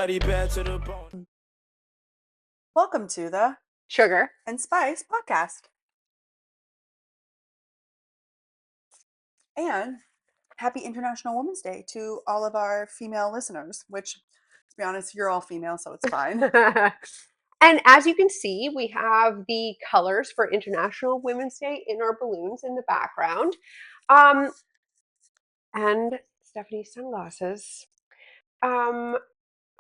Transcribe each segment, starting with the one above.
shawty bad to the bone. Welcome to the Sugar and Spice podcast. And happy International Women's Day to all of our female listeners, which, to be honest, you're all female, so it's fine. And as you can see, we have the colors for International Women's Day in our balloons in the background. And Stephanie's sunglasses.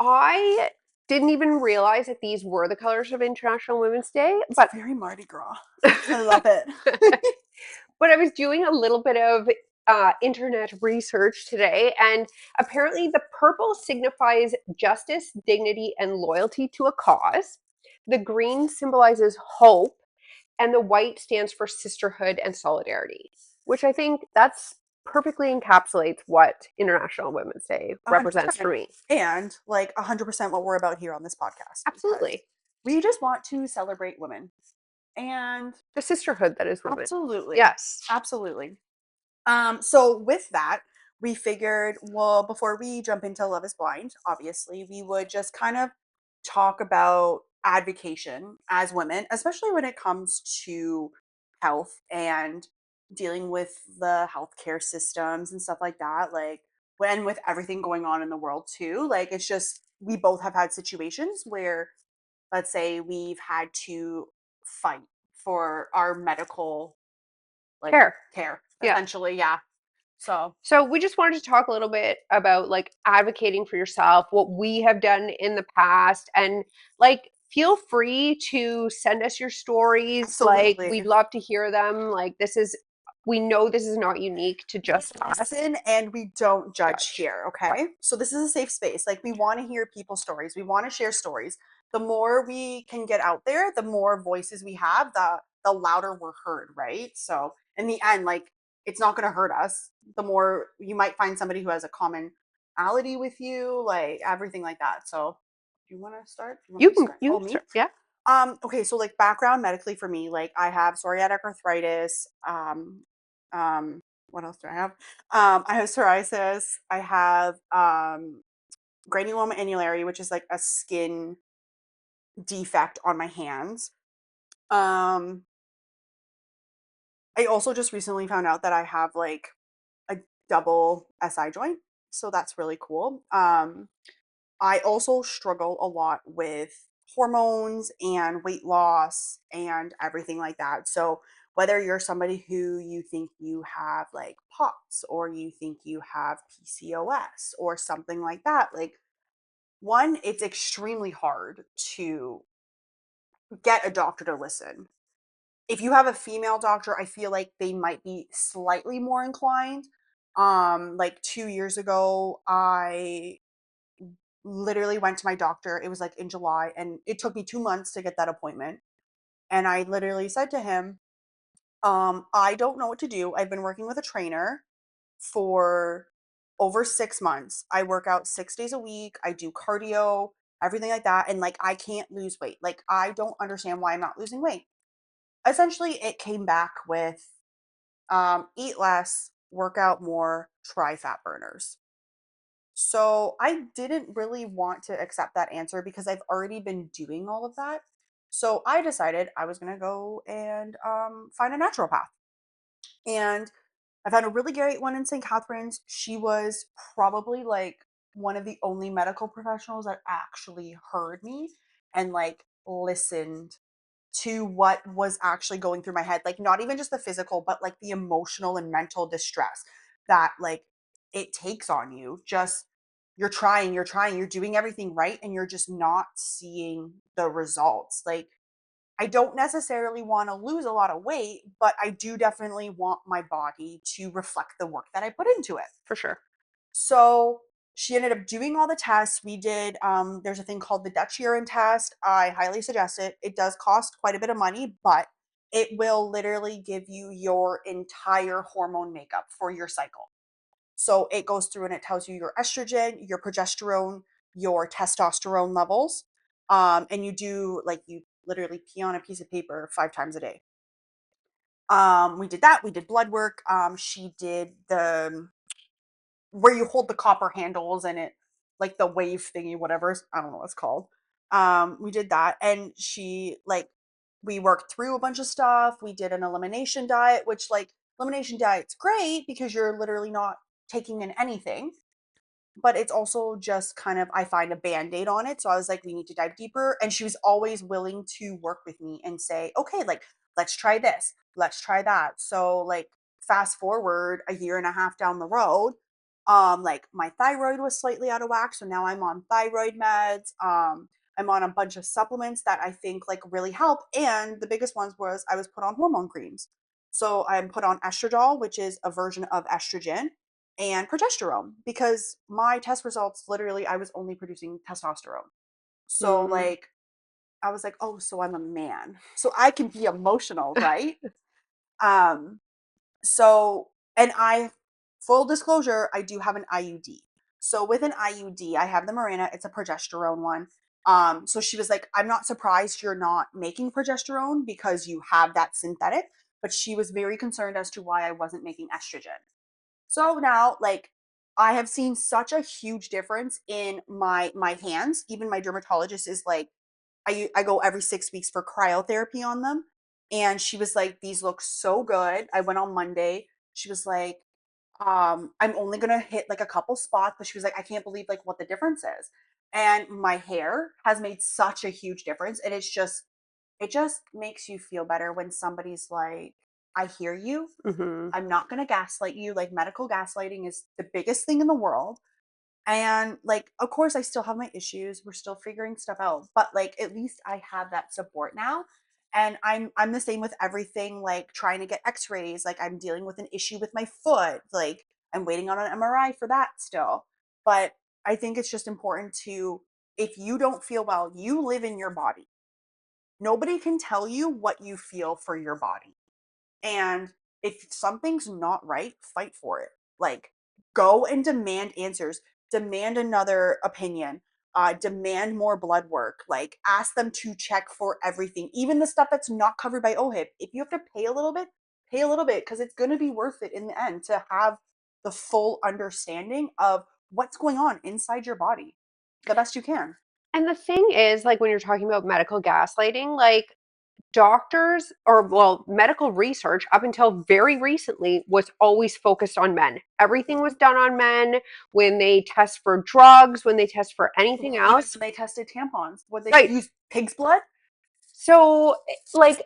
I didn't even realize that these were the colors of International Women's Day, but It's very Mardi Gras. I love it. But I was doing a little bit of internet research today, and apparently the purple signifies justice, dignity, and loyalty to a cause. The green symbolizes hope, and the white stands for sisterhood and solidarity, which I think that's perfectly encapsulates what International Women's Day represents for me. And like 100% what we're about here on this podcast. Absolutely. We just want to celebrate women and The sisterhood that is women. absolutely. Yes. Absolutely. So with that, we figured, well, before we jump into Love is Blind, obviously, we would just kind of talk about advocation as women, especially when it comes to health and dealing with the healthcare systems and stuff like that. Like, when with everything going on in the world too, like, it's just, we both have had situations where, let's say, we've had to fight for our medical like Care. Yeah. essentially. Yeah. So we just wanted to talk a little bit about like advocating for yourself, what we have done in the past, and like feel free to send us your stories. Like Absolutely. we'd love to hear them. Like we know this is not unique to just us. Listen, and we don't judge here, okay? Right. So this is a safe space. Like, we want to hear people's stories. We want to share stories. The more we can get out there, the more voices we have, the louder we're heard, right? So in the end, like, it's not going to hurt us. The more you might find somebody who has a commonality with you, like everything like that. So do you want to start? Do You want me to can start? you Oh, can me? start. Yeah. Okay, so like background medically for me, like I have psoriatic arthritis. What else do I have? I have psoriasis. I have granuloma annulare, which is like a skin defect on my hands. Um, I also just recently found out that I have like a double SI joint, so that's really cool. I also struggle a lot with hormones and weight loss and everything like that. So, whether you're somebody who you think you have like POTS or you think you have PCOS or something like that, like one, it's extremely hard to get a doctor to listen. If you have a female doctor, I feel like they might be slightly more inclined. Like 2 years ago, I literally went to my doctor. It was like in July, and it took me 2 months to get that appointment. And I literally said to him, I don't know what to do. I've been working with a trainer for over 6 months. I work out 6 days a week. I do cardio, everything like that. And like, I can't lose weight. Like, I don't understand why I'm not losing weight. Essentially, it came back with eat less, work out more, try fat burners. So I didn't really want to accept that answer because I've already been doing all of that. So I decided I was going to go and find a naturopath. And I found a really great one in St. Catharines. She was probably like one of the only medical professionals that actually heard me and like listened to what was actually going through my head. Like, not even just the physical, but like the emotional and mental distress that like it takes on you. Just you're doing everything right, and you're just not seeing the results. Like, I don't necessarily want to lose a lot of weight, but I do definitely want my body to reflect the work that I put into it. For sure. So she ended up doing all the tests. We did, there's a thing called the Dutch urine test. I highly suggest it. It does cost quite a bit of money, but it will literally give you your entire hormone makeup for your cycle. So it goes through and it tells you your estrogen, your progesterone, your testosterone levels. And you do like, you literally pee on a piece of paper 5 times a day. We did that. We did blood work. She did the where you hold the copper handles and it like the wave thingy, whatever. I don't know what it's called. We did that, and she like we worked through a bunch of stuff. We did an elimination diet, which like elimination diet's great because you're literally not taking in anything, but it's also just kind of I find a band-aid on it. So I was like, we need to dive deeper. And she was always willing to work with me and say, okay, like let's try this, let's try that. So like fast forward a year and a half down the road, like my thyroid was slightly out of whack. So now I'm on thyroid meds. I'm on a bunch of supplements that I think like really help. And the biggest ones was I was put on hormone creams. So I'm put on estradiol, which is a version of estrogen, and progesterone because my test results literally I was only producing testosterone. So Mm. like I was like, "Oh, so I'm a man. So I can be emotional, right?" Um so and I full disclosure, I do have an IUD. So with an IUD, I have the Mirena, it's a progesterone one. So she was like, "I'm not surprised you're not making progesterone because you have that synthetic." But she was very concerned as to why I wasn't making estrogen. So now, like, I have seen such a huge difference in my hands. Even my dermatologist is like, I go every 6 weeks for cryotherapy on them, and she was like, "These look so good." I went on Monday. She was like, "I'm only gonna hit like a couple spots," but she was like, "I can't believe like what the difference is." And my hair has made such a huge difference, and it just makes you feel better when somebody's like, "I hear you. Mhm. I'm not going to gaslight you." Like medical gaslighting is the biggest thing in the world. And like, of course, I still have my issues. We're still figuring stuff out, but like, at least I have that support now. And I'm the same with everything. Like trying to get X-rays. Like I'm dealing with an issue with my foot. Like I'm waiting on an MRI for that still. But I think it's just important to, if you don't feel well, you live in your body. Nobody can tell you what you feel for your body. And if something's not right, fight for it. Like, go and demand answers, demand another opinion, demand more blood work. Like, ask them to check for everything, even the stuff that's not covered by OHIP. If you have to pay a little bit because it's going to be worth it in the end to have the full understanding of what's going on inside your body the best you can. And the thing is, like, when you're talking about medical gaslighting, like, doctors or, well, medical research up until very recently was always focused on men. Everything was done on men when they test for drugs, when they test for anything Even else. when they tested tampons, would they Right. use pig's blood? So, like,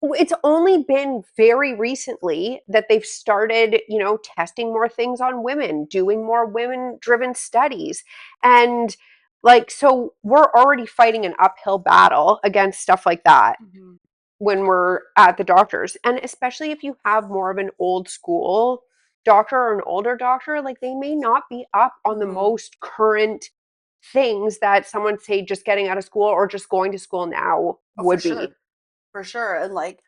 it's only been very recently that they've started, testing more things on women, doing more women driven studies. And, like, so we're already fighting an uphill battle against stuff like that Mhm. when we're at the doctors. And especially if you have more of an old school doctor or an older doctor, like, they may not be up on the Mhm. most current things that someone, say, just getting out of school or just going to school now Oh, for would be. sure. For sure. And like,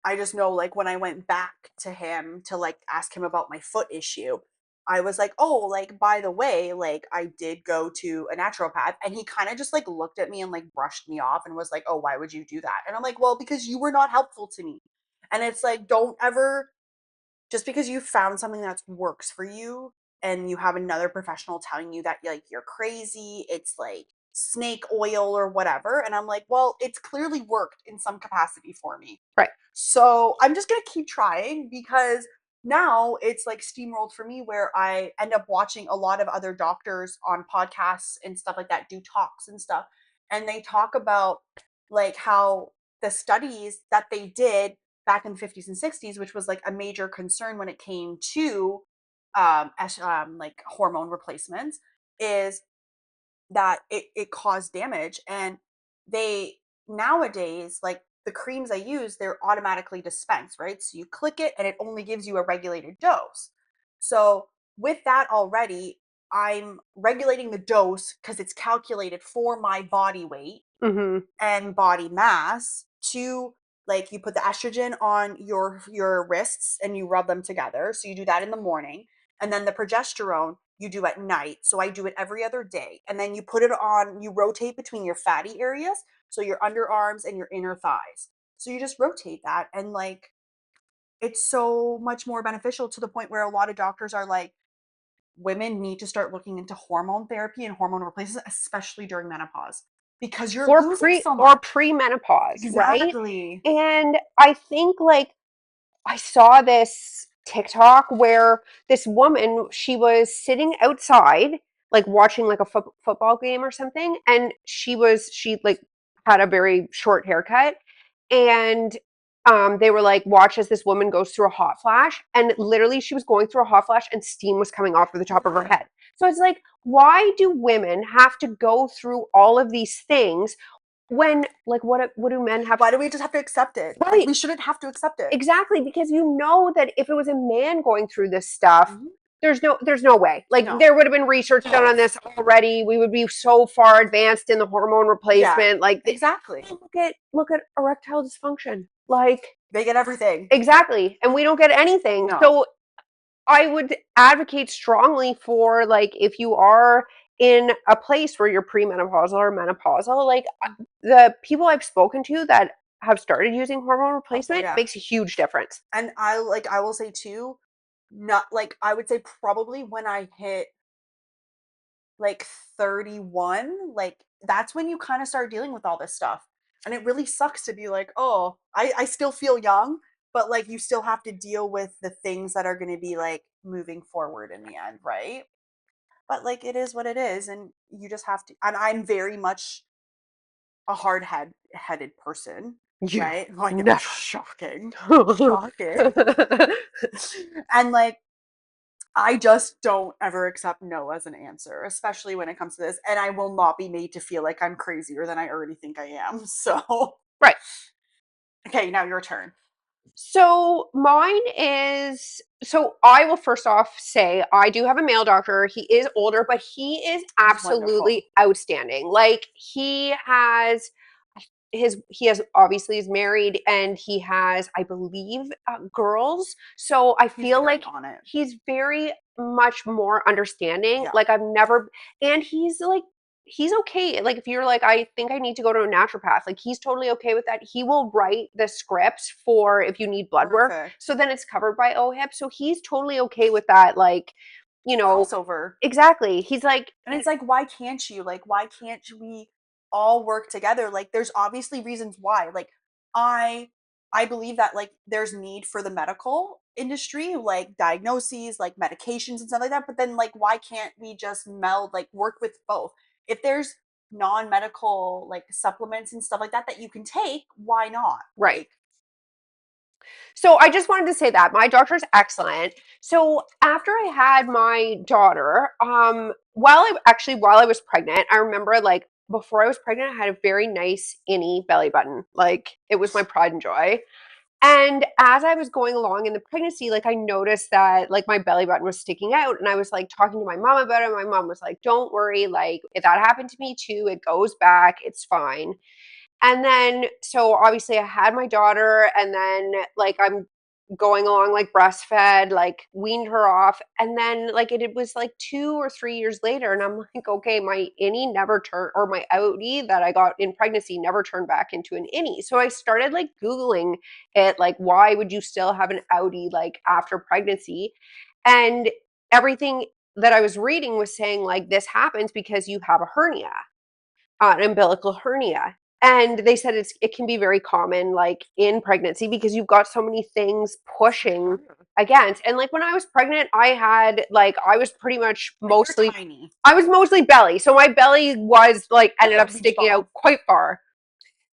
I just know like when I went back to him to like ask him about my foot issue, I was like, "Oh, like by the way, like I did go to a naturopath." And he kind of just like looked at me and like brushed me off and was like, "Oh, why would you do that?" And I'm like, "Well, because you were not helpful to me." And it's like, don't ever, just because you found something that works for you and you have another professional telling you that like you're crazy, it's like snake oil or whatever. And I'm like, well, it's clearly worked in some capacity for me. Right. So I'm just gonna keep trying because now it's like steamrolled for me where I end up watching a lot of other doctors on podcasts and stuff like that do talks and stuff. And they talk about like how the studies that they did back in the 50s and 60s, which was like a major concern when it came to like hormone replacements, is that it caused damage. And they nowadays, like the creams I use, they're automatically dispensed, right? So you click it and it only gives you a regulated dose. So with that already, I'm regulating the dose because it's calculated for my body weight Mhm. and body mass to, like, you put the estrogen on your wrists and you rub them together. So you do that in the morning, and then the progesterone you do at night. So I do it every other day. And then you put it on, you rotate between your fatty areas, so your underarms and your inner thighs. So you just rotate that, and like it's so much more beneficial to the point where a lot of doctors are like, women need to start looking into hormone therapy and hormone replacements, especially during menopause, because you're or losing so much. premenopause, right? Exactly. And I think like I saw this TikTok where this woman, she was sitting outside, like watching like a football game or something, and she like had a very short haircut, and they were like, watch as this woman goes through a hot flash, and literally she was going through a hot flash, and steam was coming off of the Oh my top of her God. head. So it's like, why do women have to go through all of these things when, like, what do men have to? Why do we just have to accept it? Like, Right. we shouldn't have to accept it. Exactly, because you know that if it was a man going through this stuff, Mhm. there's no way. Like No. there would have been research done on this already. We would be so far advanced in the hormone Yeah, replacement. Like exactly. look at erectile dysfunction. Like They get everything. exactly. And we don't get anything. No. So I would advocate strongly for like if you are in a place where you're premenopausal or menopausal, like the people I've spoken to that have started using hormone replacement Yeah. makes a huge difference. And I will say too, not like I would say probably when I hit like 31, like that's when you kind of start dealing with all this stuff. And it really sucks to be like, oh, I still feel young, but like you still have to deal with the things that are going to be like moving forward in the end, right? But like it is what it is, and you just have to. And I'm very much a headed person, You right? Like never. shocking, shocking. And like I just don't ever accept no as an answer, especially when it comes to this. And I will not be made to feel like I'm crazier than I already think I am. So, Right. okay, now your turn. So mine is so I will first off say I do have a male doctor. He is older, but he is He's wonderful. absolutely outstanding. Like he has obviously is married and he has I believe girls. So I He's feel very like on it. he's very much more understanding. Yeah, Like I've never and he's okay. Like if you're like, I think I need to go to a naturopath, like he's totally okay with that. He will write the scripts for if you need blood work. perfect. So then it's covered by OHIP. So he's totally okay with that. Like, you know, Crossover. exactly. He's like, And it's like, why can't you? Like, why can't we all work together? Like, there's obviously reasons why. Like, I I believe that like there's need for the medical industry, like diagnoses, like medications and stuff like that. But then like why can't we just meld, like work with both? If there's non-medical like supplements and stuff like that that you can take, why not? right. Like, So I just wanted to say that my doctor's excellent. So after I had my daughter, while I was pregnant, I remember like before I was pregnant, I had a very nice innie belly button. Like it was my pride and joy. And as I was going along in the pregnancy, like I noticed that like my belly button was sticking out, and I was like talking to my mom about it. My mom was like, "Don't worry, like if that happened to me too, it goes back, it's fine." And then, so obviously, I had my daughter, and then like I'm going along like breastfed, like weaned her off, and then like it was like 2 or 3 years later, and I'm like, okay, my innie never turned, or my outie that I got in pregnancy never turned back into an innie. So I started like Googling it, like why would you still have an outie like after pregnancy, and everything that I was reading was saying like this happens because you have a hernia, an umbilical hernia. And they said it can be very common like in pregnancy because you've got so many things pushing against. And like when I was pregnant, I had like I was pretty much but you're mostly tiny. I was mostly belly. So my belly was like ended Yeah, up beach sticking ball. out quite far.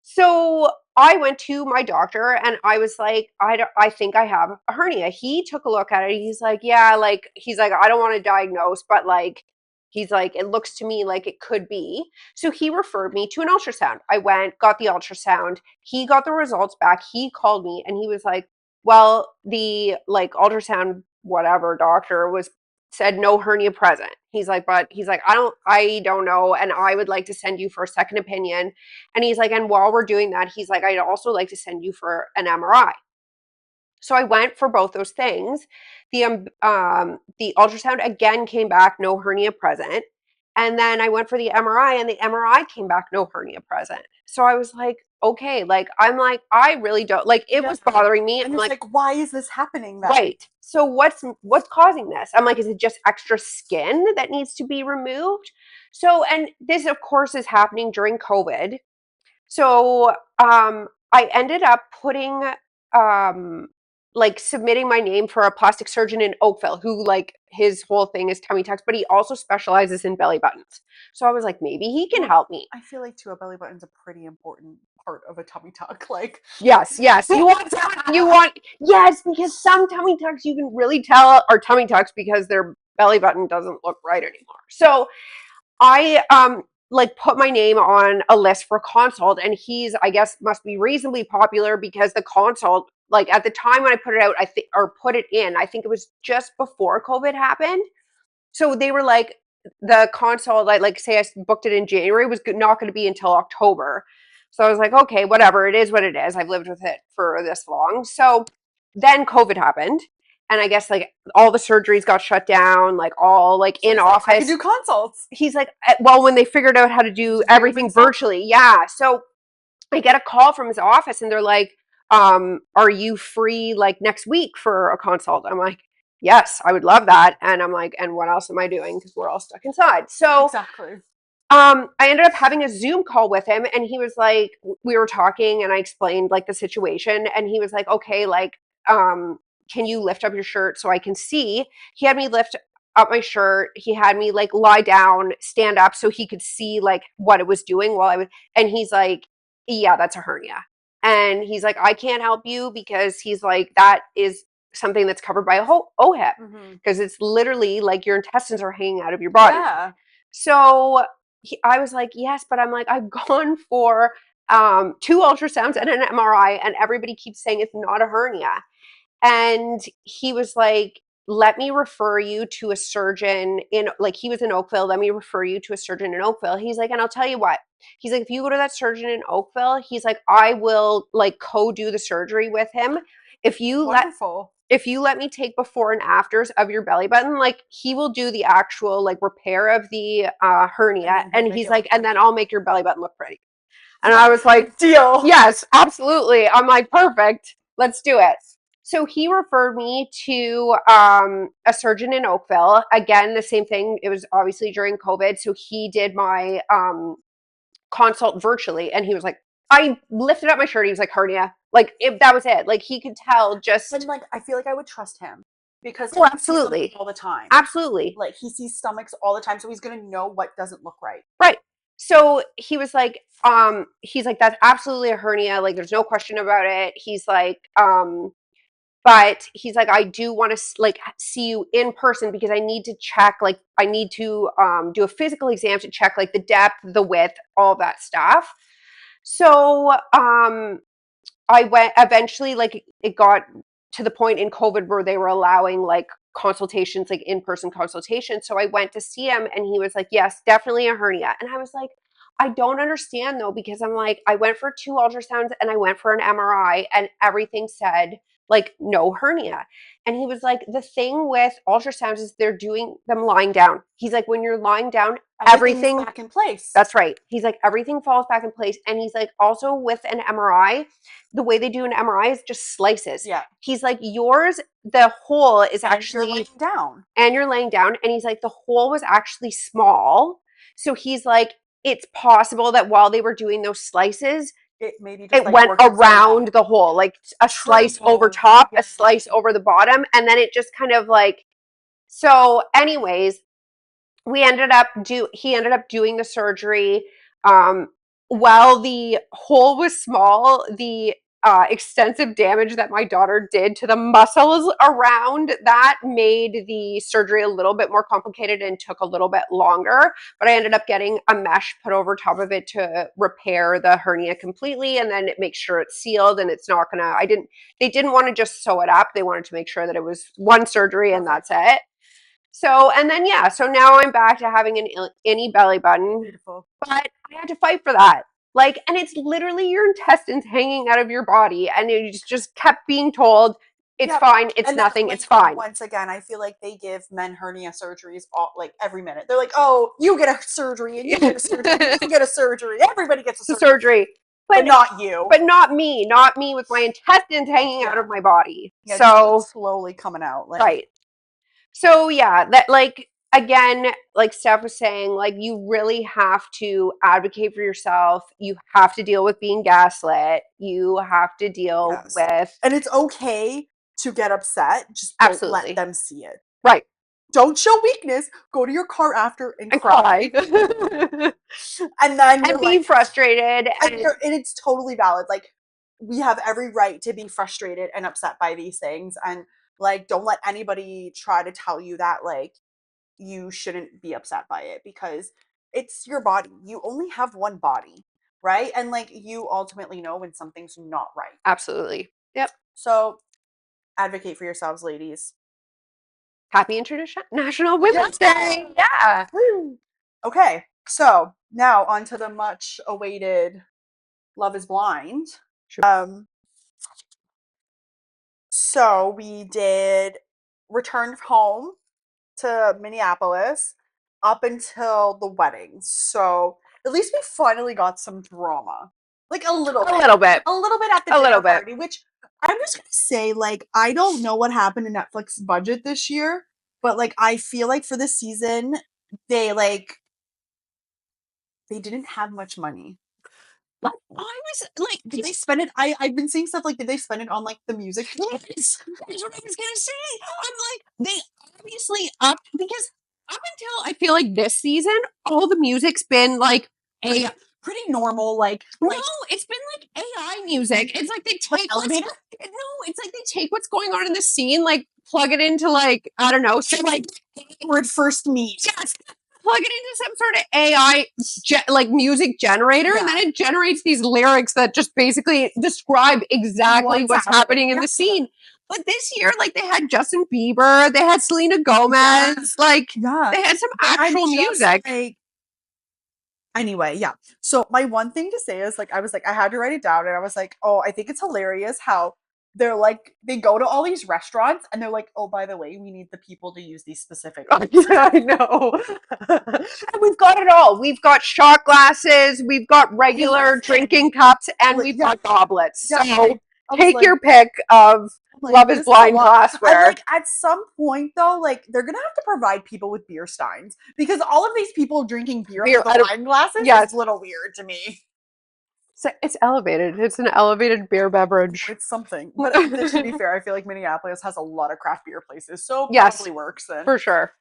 So I went to my doctor and I was like, I think I have a hernia. He took a look at it. He's like, yeah, like, he's like, I don't want to diagnose, but like, he's like, it looks to me like it could be. So he referred me to an ultrasound. I went, got the ultrasound. He got the results back. He called me and he was like, well, the like ultrasound, whatever doctor was said no hernia present. He's like, but he's like, I don't know. And I would like to send you for a second opinion. And he's like, and while we're doing that, he's like, I'd also like to send you for an MRI. So I went for both those things. The ultrasound again came back, no hernia present. And then I went for the MRI, and the MRI came back, no hernia present. So I was like, okay, like, I'm like, I really don't, like, it Yeah. was bothering me. And I'm it's like, like, why is this happening then? right. So what's causing this? I'm like, is it just extra skin that needs to be removed? So, and this of course is happening during COVID. So, I ended up putting, um, like submitting my name for a plastic surgeon in Oakville who like his whole thing is tummy tucks, but he also specializes in belly buttons. So I was like, maybe he can Well, help me. I feel like too, a belly button's a pretty important part of a tummy tuck. Like, Yes, yes. Yes, because some tummy tucks you can really tell are tummy tucks because their belly button doesn't look right anymore. So I like put my name on a list for consult, and he's, I guess, must be reasonably popular because the consult, like at the time when I put it out, I think, or put it in, I think it was just before COVID happened. So they were like, the consult, like say I booked it in January, was not going to be until October. So I was like, okay, whatever, it is what it is. I've lived with it for this long. So then COVID happened. And I guess like all the surgeries got shut down, like all like so in he's like, I can office. do consults. He's like, well, when they figured out how to do Just moving everything stuff. virtually, yeah. So I get a call from his office and they're like, are you free like next week for a consult? I'm like, yes, I would love that. And I'm like, and what else am I doing? Because we're all stuck inside. So Exactly. I ended up having a Zoom call with him and he was like, we were talking and I explained like the situation and he was like, okay, like, can you lift up your shirt so I can see? He had me lift up my shirt. He had me like lie down, stand up so he could see like what it was doing while I was, and he's like, yeah, that's a hernia. And he's like, I can't help you because he's like, that is something that's covered by a OHIP Hmm. because it's literally like your intestines are hanging out of your body. Yeah. So I was like, yes, but I'm like, I've gone for two ultrasounds and an MRI, and everybody keeps saying it's not a hernia. And he was like, let me refer you to a surgeon in, like, he was in Oakville. Let me refer you to a surgeon in Oakville. He's like, and I'll tell you what, he's like, if you go to that surgeon in Oakville, he's like, I will like co-do the surgery with him. If you let Wonderful. if you let me take before and afters of your belly button, like he will do the actual like repair of the And hernia. then he'll And make he's it look like, and then pretty. I'll make your belly button look pretty. And I was like, Deal. yes, absolutely. I'm like, perfect. Let's do it. So he referred me to a surgeon in Oakville. Again, the same thing. It was obviously during COVID. So he did my consult virtually. And he was like, I lifted up my shirt. He was like, hernia. Like, if that was it. Like, he could tell And just, like, I feel like I would trust him because oh, he sees them absolutely. all the time. Absolutely. Like, he sees stomachs all the time, so he's gonna know what doesn't look right. Right. So he was like, he's like, that's absolutely a hernia. Like, there's no question about it. He's like, but he's like, I do want to like see you in person because I need to check, like, I need to do a physical exam to check like the depth, the width, all that stuff. So I went eventually, like it got to the point in COVID where they were allowing like consultations, like in-person consultations. So I went to see him and he was like, yes, definitely a hernia. And I was like, I don't understand though, because I'm like, I went for two ultrasounds and I went for an MRI and everything said like no hernia. And he was like, the thing with ultrasounds is they're doing them lying down. He's like, when you're lying down, Everything's everything, back in place. that's right. He's like, everything falls back in place. And he's like, also with an MRI, the way they do an MRI is just slices. Yeah. He's like, yours, the hole is And you're laying actually, down. and you're laying down. And he's like, the hole was actually small. So he's like, it's possible that while they were doing those slices, It maybe just it like went worked its way around up. the hole, like a slice over True. top, Yeah. a slice over the bottom. And then it just kind of like, so, anyways, he ended up doing the surgery. um while the hole was small, the extensive damage that my daughter did to the muscles around that made the surgery a little bit more complicated and took a little bit longer, but I ended up getting a mesh put over top of it to repair the hernia completely and then make sure it's sealed and it's not gonna, they didn't want to just sew it up, they wanted to make sure that it was one surgery and Perfect. that's it. So, and then, yeah, so now I'm back to having an innie belly button, Beautiful. but I had to fight for that. Like, and it's literally your intestines hanging out of your body, and you just kept being told, it's Yep. fine, it's And then nothing, like it's fine. once again, I feel like they give men hernia surgeries all like every minute. They're like, "Oh, you get a surgery and you get a surgery and you The get a surgery. Everybody gets a surgery." surgery. but but not you. but not me with my intestines hanging out of my body. Yeah, just So slowly coming out. Like, right. So yeah, that like again, like Steph was saying, like you really have to advocate for yourself. You have to deal with being gaslit. You have to deal yes. with And it's okay to get upset. Just don't let absolutely them see it. right Don't show weakness. Go to your car after and and cry. cry And then you're and be like, frustrated and and it's totally valid. Like, we have every right to be frustrated and upset by these things. And like, don't let anybody try to tell you that, like, you shouldn't be upset by it because it's your body. You only have one body, right? And like, you ultimately know when something's not right. absolutely. Yep. So advocate for yourselves, ladies. Happy International Women's Day. Yeah. Woo. Okay, so now on to the much awaited Love is Blind. Sure. So we did return home to Minneapolis up until the wedding. So at least we finally got some drama. Like a little A bit. little bit. A little bit at the A little dinner bit. party, which I'm just gonna say, like, I don't know what happened to Netflix's budget this year, but like I feel like for this season, they like they didn't have much money. Like, I was like, did they spend it? I've been seeing stuff like, did they spend it on like the music? Yes, that's what I was gonna say. I'm like, they obviously upped because up until I feel like this season, all the music's been like a Pretty normal, no, it's been like AI music. It's like they take elevator. no, it's like they take what's going on in the scene, like plug it into like I don't know, so like Word first meet. yes, plug it into some sort of AI like music generator, and then it generates these lyrics that just basically describe exactly what's happening in the scene. But this year, like they had Justin Bieber, they had Selena Gomez, like they had some actual music. Like, anyway, yeah. So my one thing to say is like I was like I had to write it down and I was like, "Oh, I think it's hilarious how they're like they go to all these restaurants and they're like, "Oh, by the way, we need the people to use these specific Yeah, I know. And we've got it all. We've got shot glasses, we've got regular drinking cups, and we've got goblets. Yeah, So I was take like, your pick of like, Love is this is a Blind lot. And glassware. like at some point though, like they're gonna have to provide people with beer steins because all of these people drinking beer Beer out of out the of- wine glasses yes. is a little weird to me. So it's elevated. It's an elevated beer beverage. It's something. But to be fair, I feel like Minneapolis has a lot of craft beer places, so Yes, probably works then. for sure.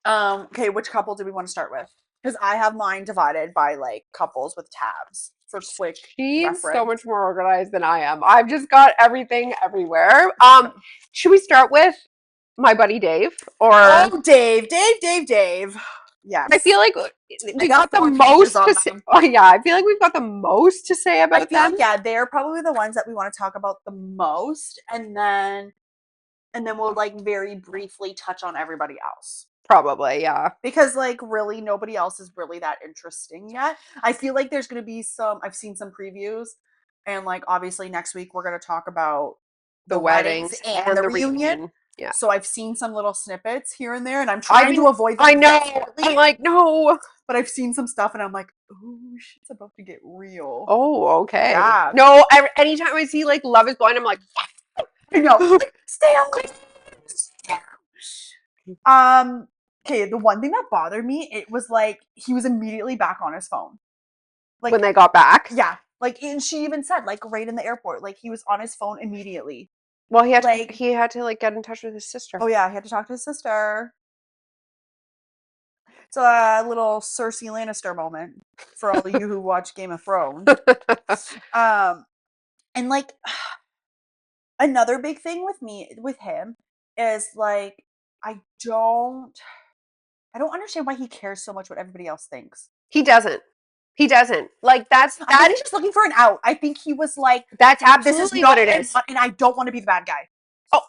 Okay, which couple do we want to start with? Because I have mine divided by like couples with tabs for quick She's so reference. much more organized than I am. I've just got everything everywhere. Should we start with my buddy Dave? Or Oh, Dave. Yes. I feel like we got the 4 pages most on to say. them. Oh yeah, I feel like we've got the most to say I about feel them. like yeah, they're probably the ones that we want to talk about the most, and then we'll like very briefly touch on everybody else. Probably, yeah. Because like really nobody else is really that interesting yet. I feel like there's going to be some I've seen some previews and like obviously next week we're going to talk about The the weddings weddings and the the reunion. Yeah. So I've seen some little snippets here and there and I'm I've trying been, to avoid them I know. desperately, I'm like, no. but I've seen some stuff and I'm like, "Oh, shit's about to get real." Oh, okay. Yeah. No, anytime I see like Love is Blind, I'm like, I know. Like, stay away. Okay, the one thing that bothered me, it was like he was immediately back on his phone. Like when they got back. yeah, like and she even said like right in the airport, like he was on his phone immediately. Well, Like he had to like get in touch with his sister. oh yeah, he had to talk to his sister. It's a little Cersei Lannister moment for all of you who watch Game of Thrones. Um, and like another big thing with me with him is like I don't I don't understand why he cares so much what everybody else thinks. He doesn't. He doesn't. Like I think he's just looking for an out. I think he was like, that's "This is absolutely not what it what I is. want, and I don't want to be the bad guy." Oh,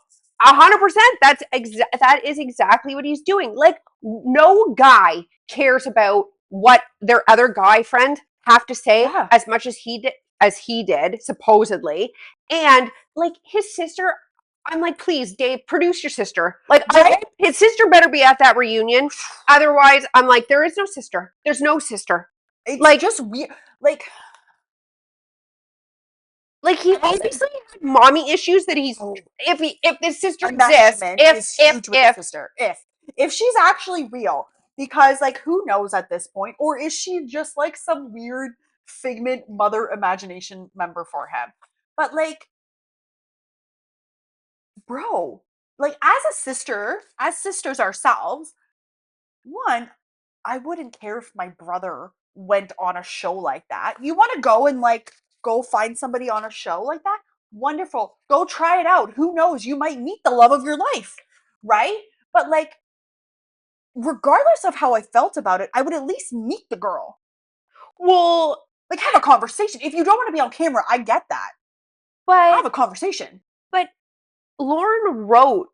100%. That is exactly what he's doing. Like no guy cares about what their other guy friend have to say Yeah. as much as he did supposedly. And like his sister, I'm like, please, Dave, produce your sister. Like, Right? his sister better be at that reunion. Otherwise, I'm like, there is no sister. There's no sister. It's Like, just weird. Like Like, he obviously had mommy issues that he's, if this sister exists, Enmeshment is huge with the sister. If she's actually real, because like who knows at this point, or is she just like some weird figment mother imagination member for him? But like, bro, like as sisters ourselves, one, I wouldn't care if my brother went on a show like that. You want to go and like go find somebody on a show like that? Wonderful. Go try it out. Who knows? You might meet the love of your life, right? But like, regardless of how I felt about it, I would at least meet the girl. Well, like have a conversation. If you don't want to be on camera, I get that. But have a conversation. But Lauren wrote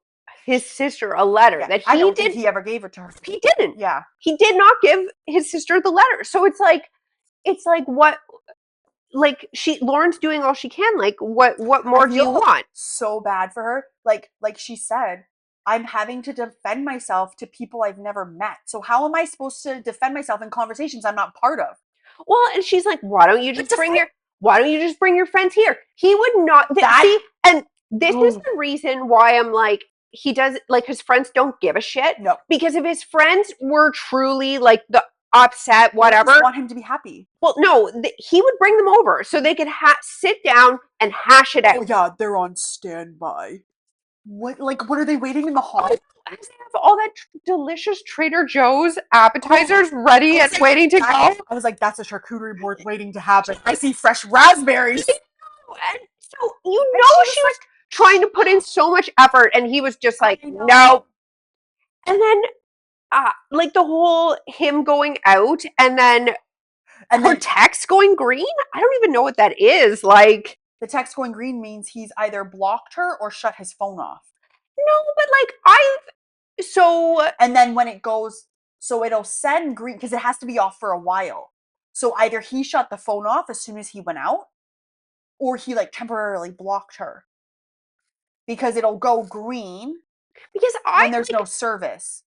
his sister a letter that I don't think he ever gave it to her. He didn't. Yeah. He did not give his sister the letter. So it's like what, like Lauren's doing all she can. Like what more do you want? So bad for her. Like she said, I'm having to defend myself to people I've never met. So how am I supposed to defend myself in conversations I'm not part of? Well, and she's like, why don't you just bring your friends here? He would not. And this is the reason why I'm like, he does, like, his friends don't give a shit. No. Because if his friends were truly like the upset, whatever, just want him to be happy. Well, no, he would bring them over so they could sit down and hash it out. Oh yeah, they're on standby. What are they waiting in the hall? They have all that delicious Trader Joe's appetizers ready and waiting to go. I was like, that's a charcuterie board waiting to happen. I see fresh raspberries. And so she was trying to put in so much effort, and he was just like, no. And then, like the whole him going out, and then her text going green. I don't even know what that is. Like, the text going green means he's either blocked her or shut his phone off. No, but like and then when it goes, so it'll send green because it has to be off for a while. So either he shut the phone off as soon as he went out, or he like temporarily blocked her. Because it'll go green when there's no service.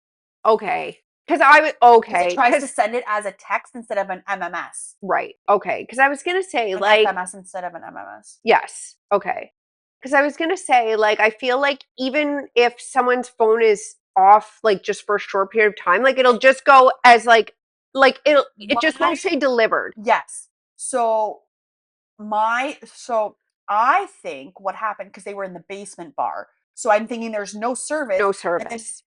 Okay. Because it tries to send it as a text instead of an MMS. Right. Okay. Because I was gonna say like SMS instead of an MMS. Yes. Okay. Because I was gonna say, like, I feel like even if someone's phone is off, like just for a short period of time, like it'll just go as it just won't say delivered. Yes. So I think what happened, because they were in the basement bar. So I'm thinking there's no service. No service.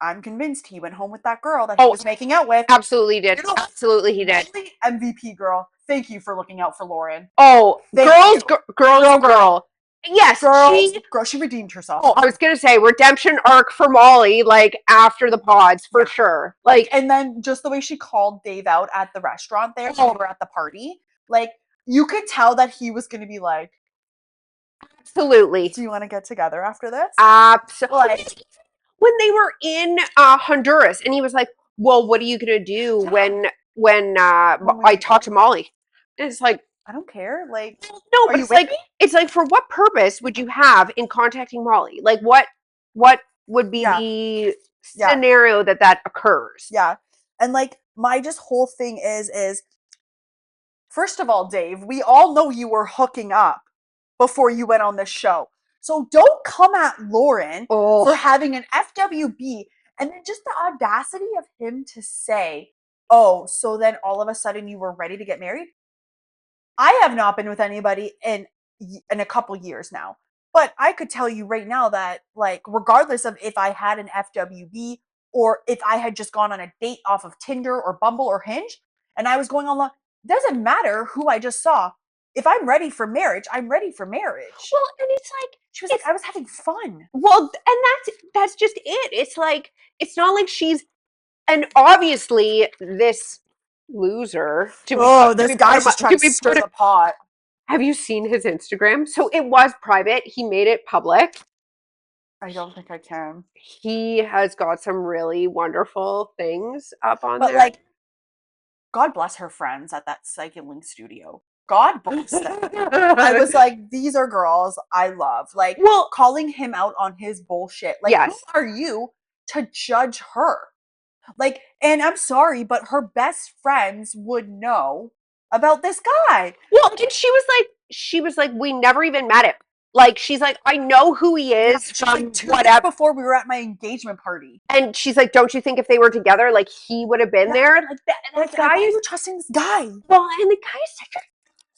I'm convinced he went home with that girl that he was making out with. Absolutely did. Absolutely he did. MVP girl. Thank you for looking out for Lauren. Oh, girl. Yes, girl, she redeemed herself. Oh, I was gonna say redemption arc for Molly, like after the pods for sure. Like, and then just the way she called Dave out at the restaurant there, when we were at the party, like you could tell that he was gonna be like, absolutely. Do you want to get together after this? Absolutely. Like, when they were in Honduras, and he was like, "Well, what are you gonna do when I talk to Molly?" And it's like, I don't care. Like, no, but it's like, for what purpose would you have in contacting Molly? Like, what would be the scenario that occurs? Yeah, and like my just whole thing is first of all, Dave, we all know you were hooking up before you went on this show. So don't come at Lauren for having an FWB, and then just the audacity of him to say, "Oh, so then all of a sudden you were ready to get married?" I have not been with anybody in a couple years now, but I could tell you right now that, like, regardless of if I had an FWB or if I had just gone on a date off of Tinder or Bumble or Hinge, and I was going on, doesn't matter who I just saw. If I'm ready for marriage, I'm ready for marriage. Well, and it's like, she was like, I was having fun. Well, and that's just it. It's like, it's not like she's, and obviously this loser. This guy's just trying to stir the pot. Have you seen his Instagram? So it was private. He made it public. I don't think I can. He has got some really wonderful things up on there. But like, God bless her friends at that cycling studio. God bless them. I was like, these are girls I love. Like, calling him out on his bullshit. Like, who are you to judge her? Like, and I'm sorry, but her best friends would know about this guy. Well, and she was like, she was like, we never even met him. Like, she's like, I know who he is She's from like, 2 whatever. weeks before we were at my engagement party. And she's like, don't you think if they were together, like, he would have been there? Like, that guy why are is, you trusting this guy? well, and the guy is such a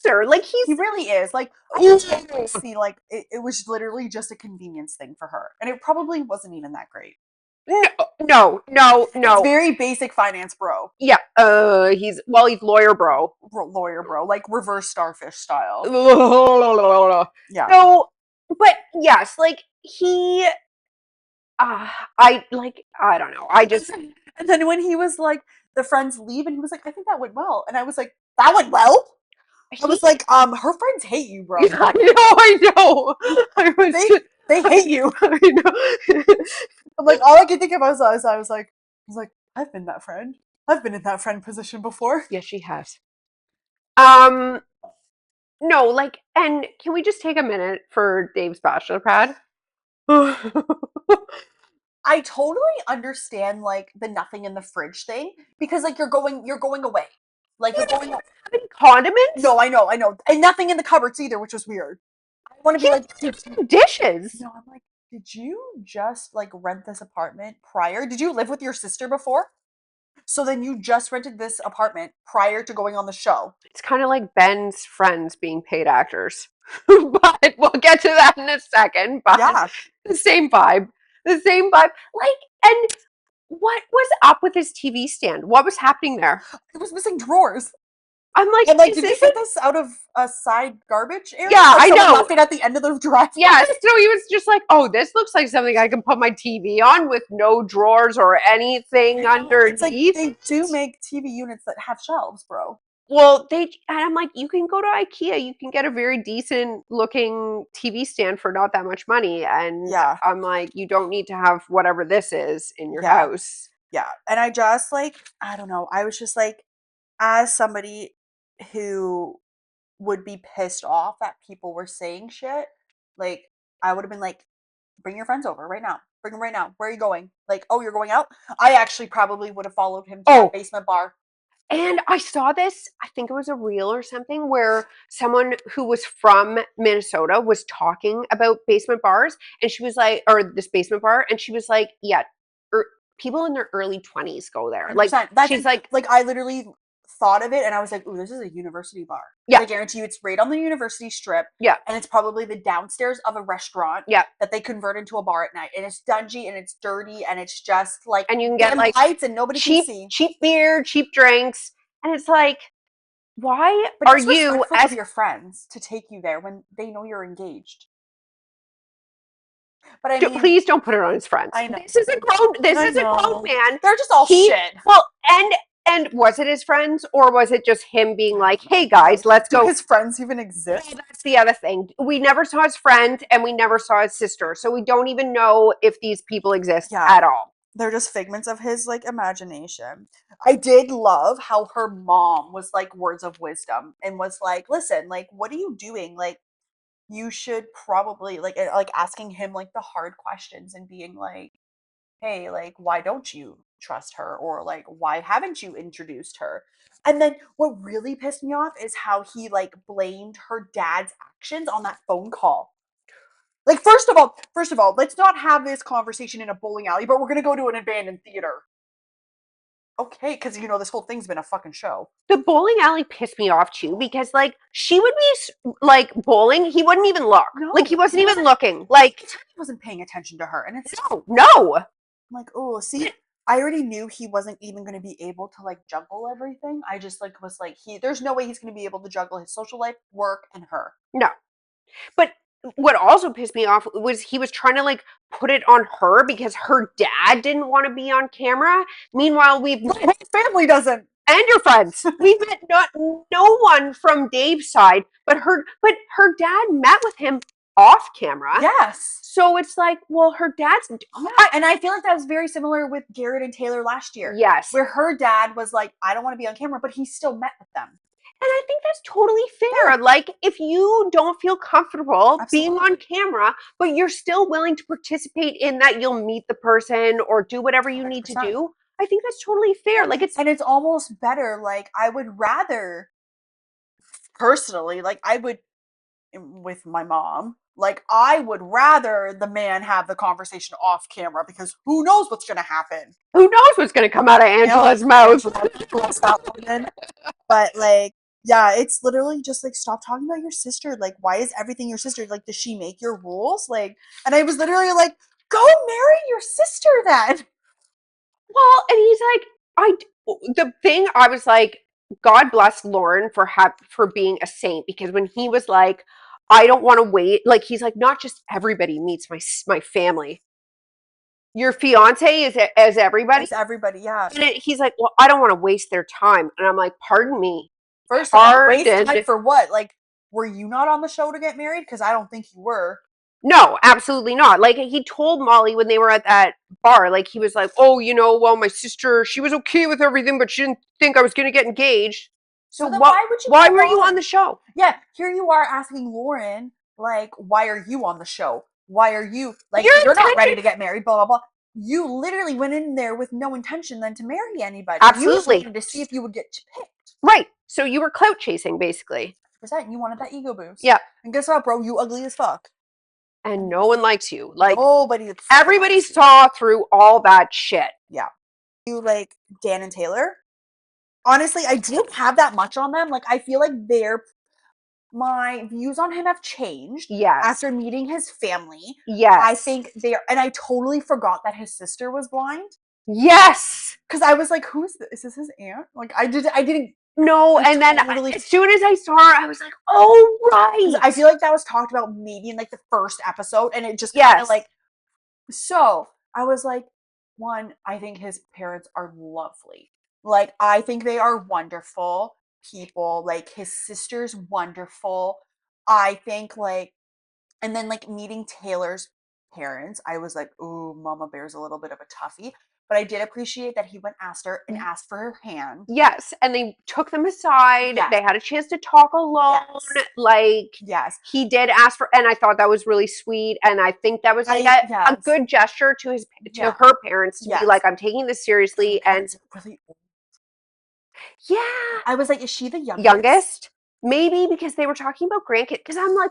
loser. Like, He he's, really is. Like, I can totally see, like, it was literally just a convenience thing for her. And it probably wasn't even that great. no. It's very basic finance, bro. Yeah, he's lawyer bro. Lawyer, bro. Like, reverse starfish style. Yeah. So, but yes, like, he, I don't know. I just, And then when he was like, the friends leave, and he was like, I think that went well. And I was like, that went well? I was like, her friends hate you, bro. I know. They hate you. I know. I'm like, all I could think of was I was like, I've been that friend. I've been in that friend position before. Yes, she has. No, like, and can we just take a minute for Dave's bachelor pad? I totally understand like the nothing in the fridge thing because like you're going away. Like you're going Having condiments? No, I know. And nothing in the cupboards either, which was weird. I want to be like dishes. No, I'm like, did you just like rent this apartment prior? Did you live with your sister before? So then you just rented this apartment prior to going on the show. It's kind of like Ben's friends being paid actors. But we'll get to that in a second. But Yeah. the same vibe. The same vibe. Like, and what was up with his TV stand? What was happening there? It was missing drawers. I'm like, and like, did we get this out of a side garbage area? Yeah, like, I know. Left it at the end of the driveway. Yeah, so he was just like, "Oh, this looks like something I can put my TV on with no drawers or anything underneath." It's like they do make TV units that have shelves, bro. Well, and I'm like, you can go to IKEA, you can get a very decent looking TV stand for not that much money, and Yeah. I'm like, you don't need to have whatever this is in your house. Yeah, and I just like, I don't know, I was just like, as somebody who would be pissed off that people were saying shit, like I would have been like, bring your friends over right now. Bring them right now. Where are you going? Like, oh, you're going out? I actually probably would have followed him to that basement bar. And I saw this, I think it was a reel or something, where someone who was from Minnesota was talking about basement bars, and she was like, or this basement bar, and she was like, yeah, people in their early 20s go there. 100%. Like, she's like, I literally thought of it and I was like, ooh, this is a university bar. Yeah. I guarantee you it's right on the university strip. Yeah. And it's probably the downstairs of a restaurant. Yeah. That they convert into a bar at night. And it's dungy and it's dirty and it's just like, and you can get like lights and nobody can see. Cheap beer, cheap drinks. And it's like, why but are you as your friends to take you there when they know you're engaged? But I mean, please don't put it on his friends. I know. This is a grown man. They're just all shit. Well, and was it his friends or was it just him being like, hey guys, let's go? Do his friends even exist? Well, that's the other thing. We never saw his friend and we never saw his sister. So we don't even know if these people exist at all. They're just figments of his like imagination. I did love how her mom was like words of wisdom and was like, listen, like, what are you doing? Like, you should probably like asking him like the hard questions and being like, hey, like, why don't you trust her? Or like, why haven't you introduced her? And then what really pissed me off is how he like blamed her dad's actions on that phone call. Like, first of all, let's not have this conversation in a bowling alley, but we're going to go to an abandoned theater. Okay, because, you know, this whole thing's been a fucking show. The bowling alley pissed me off, too, because, like, she would be, like, bowling. He wouldn't even look. No, like, he wasn't even looking. Like, he wasn't paying attention to her. And it's... No. I'm like, oh, see, I already knew he wasn't even going to be able to, like, juggle everything. I just, like, was like, there's no way he's going to be able to juggle his social life, work, and her. No. But what also pissed me off was he was trying to like put it on her because her dad didn't want to be on camera. Meanwhile, my whole family doesn't. And your friends. We've met no one from Dave's side, but her dad met with him off camera. Yes. So it's like, well, her dad's and I feel like that was very similar with Garrett and Taylor last year. Yes. Where her dad was like, I don't want to be on camera, but he still met with them. And I think that's totally fair. Yeah. Like, if you don't feel comfortable being on camera, but you're still willing to participate in that, you'll meet the person or do whatever you 100%. Need to do. I think that's totally fair. Like, it's almost better. Like, I would rather, personally, like, I would with my mom. Like, I would rather the man have the conversation off camera because who knows what's going to happen. Who knows what's going to come out of Angela's mouth? Bless that woman. But like, yeah, it's literally just like, stop talking about your sister. Like, why is everything your sister? Like, does she make your rules? Like, and I was literally like, go marry your sister then. Well, and he's like, the thing I was like, God bless Lauren for being a saint, because when he was like, I don't want to wait, like he's like, not just everybody meets my family. Your fiance is as everybody. It's everybody, yeah. And he's like, well, I don't want to waste their time, and I'm like, pardon me. First of all, waste time for what? Like, were you not on the show to get married? Because I don't think you were. No, absolutely not. Like, he told Molly when they were at that bar, like, he was like, oh, well, my sister, she was okay with everything, but she didn't think I was going to get engaged. So then why were you on the show? Yeah, here you are asking Lauren, like, why are you on the show? Why are you, like, you're not ready to get married, blah, blah, blah. You literally went in there with no intention then to marry anybody. Absolutely. You just wanted to see if you would get picked. Right. So you were clout chasing, basically. 100%. You wanted that ego boost. Yeah. And guess what, bro? You ugly as fuck. And no one likes you. Like, everybody saw through all that shit. Yeah. You like Dan and Taylor? Honestly, I didn't have that much on them. Like, I feel like my views on him have changed. Yes. After meeting his family. Yes. I think and I totally forgot that his sister was blind. Yes. Because I was like, is this his aunt? Like, I didn't. No, and then as soon as I saw her, I was like, oh, right. I feel like that was talked about maybe in like the first episode, and it just kind of like, so I was like, one, I think his parents are lovely. Like, I think they are wonderful people. Like, his sister's wonderful. I think like, and then like meeting Taylor's parents, I was like, ooh, Mama Bear's a little bit of a toughie. But I did appreciate that he went asked her and asked for her hand. Yes, and they took them aside. Yes. They had a chance to talk alone. Yes. Like, yes, he did ask for, and I thought that was really sweet. And I think that was like a good gesture to her parents to be like, I'm taking this seriously. And really old. Yeah, I was like, is she the youngest? Maybe because they were talking about grandkids. Because I'm like,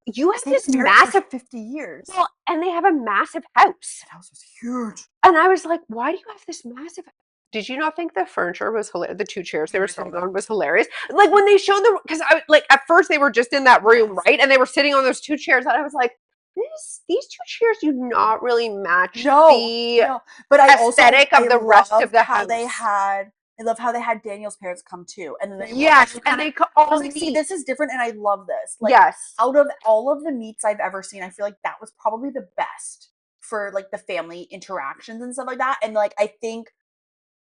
you have this massive 50 years. Well, and they have a massive house. That house was huge. And I was like, why do you have this massive? Did you not think the furniture was hilarious? The two chairs they were sitting on was hilarious. Like when they showed because I like at first they were just in that room, right? And they were sitting on those two chairs, and I was like, these two chairs do not really match the but aesthetic of the rest of the house. I love how they had Daniel's parents come too, and then they they all like, see, this is different, and I love this. Like, yes, out of all of the meets I've ever seen, I feel like that was probably the best for like the family interactions and stuff like that. And like, I think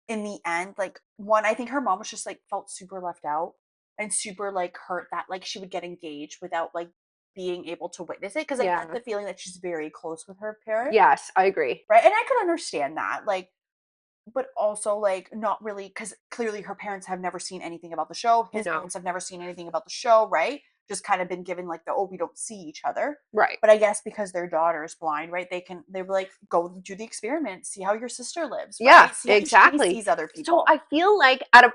in the end, like I think her mom was just like felt super left out and super like hurt that like she would get engaged without like being able to witness it, because I get the feeling that she's very close with her parents. Yes, I agree. Right, and I could understand that, like. But also, like, not really, because clearly her parents have never seen anything about the show. His parents have never seen anything about the show, right? Just kind of been given, like, we don't see each other. Right. But I guess because their daughter is blind, right, they were like, go do the experiment, see how your sister lives, right? Yeah, see how exactly. She sees other people. So I feel like out of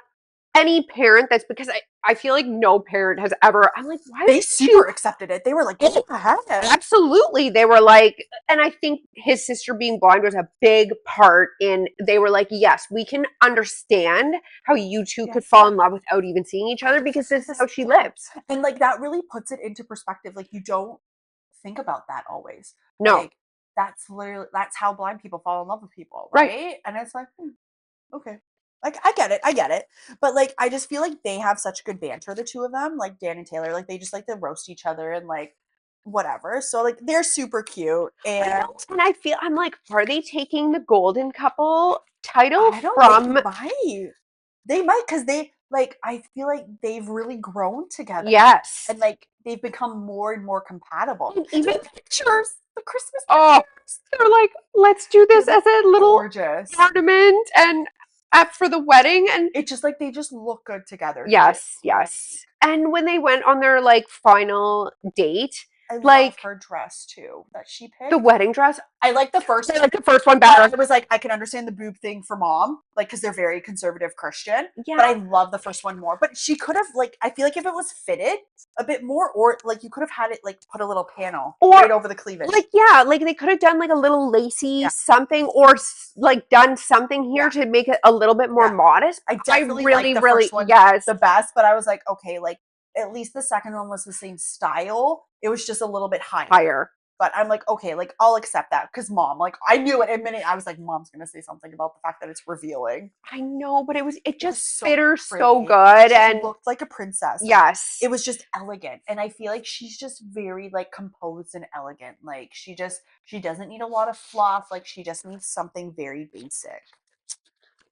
any parent that's, because I feel like no parent has ever, I'm like, why? They super accepted it. They were like, what the heck? Absolutely. They were like, and I think his sister being blind was a big part in, they were like, yes, we can understand how you two could fall in love without even seeing each other, because this is how she lives. And like, that really puts it into perspective. Like, you don't think about that always. No. Like, that's how blind people fall in love with people. Right. And it's like, okay. Like, I get it. But, like, I just feel like they have such good banter, the two of them. Like, Dan and Taylor, like, they just like to roast each other and, like, whatever. So, like, they're super cute. And I feel, I'm like, are they taking the golden couple title from... They might, because they, like, I feel like they've really grown together. Yes. And, like, they've become more and more compatible. And even pictures, the Christmas pictures. They're like, let's do this as a little ornament and... for the wedding, and it's just like they just look good together. Yes. And when they went on their like final date, I love Like her dress too that she picked. the wedding dress. I like the first. I like the first one better. I was like, I can understand the boob thing for mom, like because they're very conservative Christian. Yeah. But I love the first one more. But she could have like, I feel like if it was fitted a bit more, or like you could have had it like put a little panel right over the cleavage. Like yeah, like they could have done like a little lacy something, or like done something here to make it a little bit more modest. I definitely like the first one the best, but I was like, okay, like at least the second one was the same style. It was just a little bit higher. But I'm like, okay, like I'll accept that because mom, like I knew it in a minute. I was like, mom's gonna say something about the fact that it's revealing. I know, but it just so fit her pretty. so good She and looked like a princess. Yes. It was just elegant. And I feel like she's just very like composed and elegant. Like she doesn't need a lot of fluff. Like she just needs something very basic.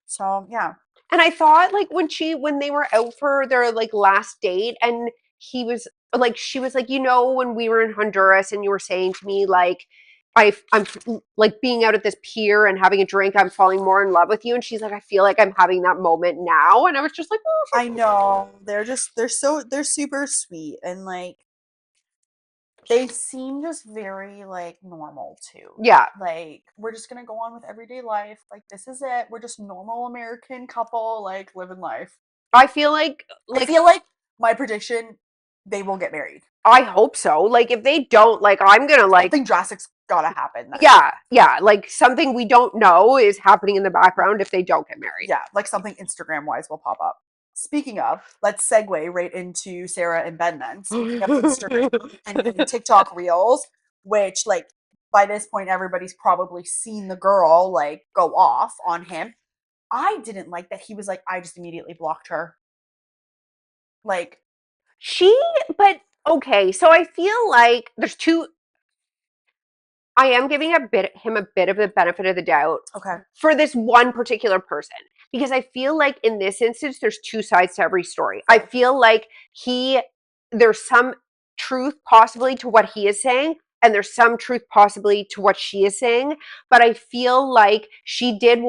So yeah. And I thought like when they were out for their like last date and he was like, she was like, you know, when we were in Honduras and you were saying to me like, I'm like being out at this pier and having a drink, I'm falling more in love with you. And she's like, I feel like I'm having that moment now. And I was just like, oh. I know. They're super sweet and like they seem just very like normal too. Yeah. Like we're just gonna go on with everyday life. Like this is it. We're just normal American couple, like living life. I feel like my prediction, they will get married. I hope so. Like if they don't, like I'm gonna like something drastic's gotta happen. Yeah. Like something we don't know is happening in the background if they don't get married. Yeah, like something Instagram wise will pop up. Speaking of, let's segue right into Sarah and Ben then. Speaking of Instagram and TikTok reels, which like by this point everybody's probably seen the girl like go off on him. I didn't like that he was like, I just immediately blocked her. Like but okay, so I feel like there's two. I am giving him a bit of the benefit of the doubt. Okay. For this one particular person. Because I feel like in this instance, there's two sides to every story. I feel like there's some truth possibly to what he is saying, and there's some truth possibly to what she is saying. But I feel like she did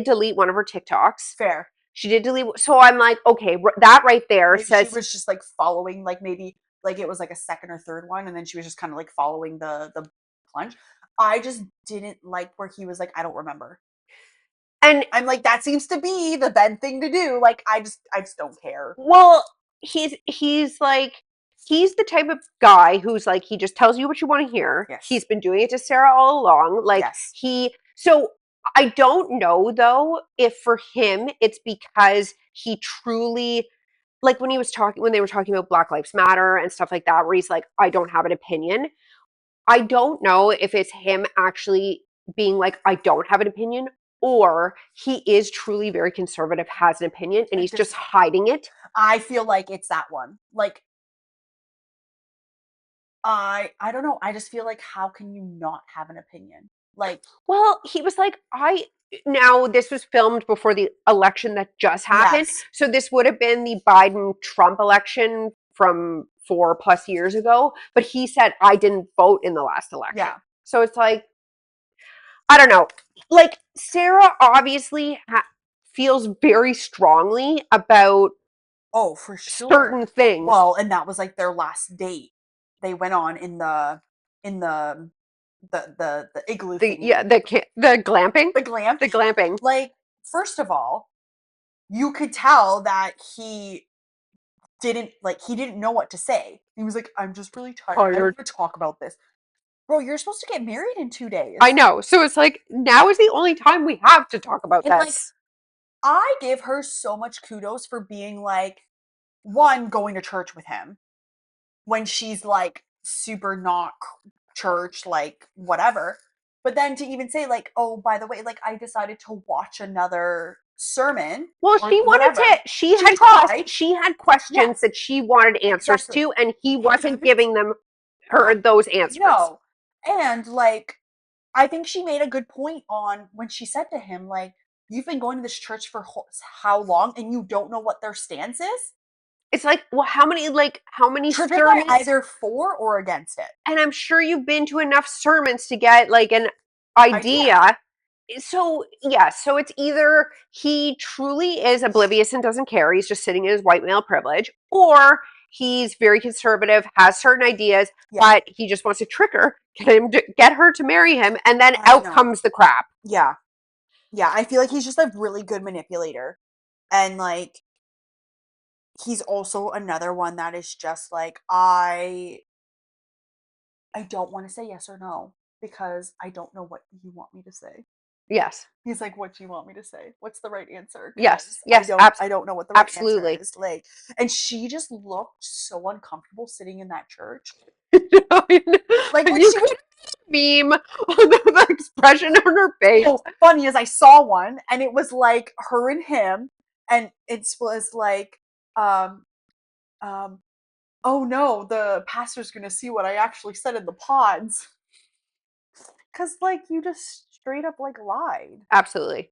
delete one of her TikToks. Fair. She did delete. So I'm like, okay, that right there maybe says she was just like following, like maybe like it was like a second or third one, and then she was just kind of like following the plunge. I just didn't like where he was like, I don't remember. And I'm like, that seems to be the Ben thing to do. Like, I just don't care. Well, he's like, he's the type of guy who's like, he just tells you what you want to hear. Yes. He's been doing it to Sarah all along. Like so I don't know though if for him it's because he truly, like when they were talking about Black Lives Matter and stuff like that, where he's like, I don't have an opinion. I don't know if it's him actually being like, I don't have an opinion, or he is truly very conservative, has an opinion, and he's just hiding it. I feel like it's that one. Like, I don't know. I just feel like, how can you not have an opinion? Like, well, he was like, now this was filmed before the election that just happened. Yes. So this would have been the Biden-Trump election from 4+ years ago. But he said, I didn't vote in the last election. Yeah. So it's like, I don't know. Like, Sarah obviously feels very strongly about for sure. certain things. Well, and that was like their last date they went on in the igloo thing. The glamping. The glamping. Like, first of all, you could tell that he didn't know what to say. He was like, I'm just really tired. I don't want to talk about this. Bro, you're supposed to get married in 2 days. I know. So it's like, now is the only time we have to talk about this. Like, I give her so much kudos for being like, one, going to church with him when she's like super not church, like whatever. But then to even say like, oh, by the way, like I decided to watch another sermon. Well, she wanted to. She had questions that she wanted answers to, and he wasn't giving her those answers. No, and like, I think she made a good point on when she said to him, like, you've been going to this church for how long, and you don't know what their stance is. It's like, well, how many sermons? Either for or against it. And I'm sure you've been to enough sermons to get like an idea. So yeah, so it's either he truly is oblivious and doesn't care, he's just sitting in his white male privilege, or he's very conservative, has certain ideas, Yeah. but he just wants to trick her, get her to marry him, and then out comes the crap. Yeah. Yeah, I feel like he's just a really good manipulator. And like he's also another one that is just like I don't want to say yes or no because I don't know what you want me to say. Yes. He's like, what do you want me to say? What's the right answer? Yes. 'Cause I don't know what the right answer is. Like, and she just looked so uncomfortable sitting in that church. Like when you she could meme on the expression on her face. Oh, funny is I saw one and it was like her and him, and it was like, oh no, the pastor's gonna see what I actually said in the pods. Cause like you just straight up like lied. Absolutely.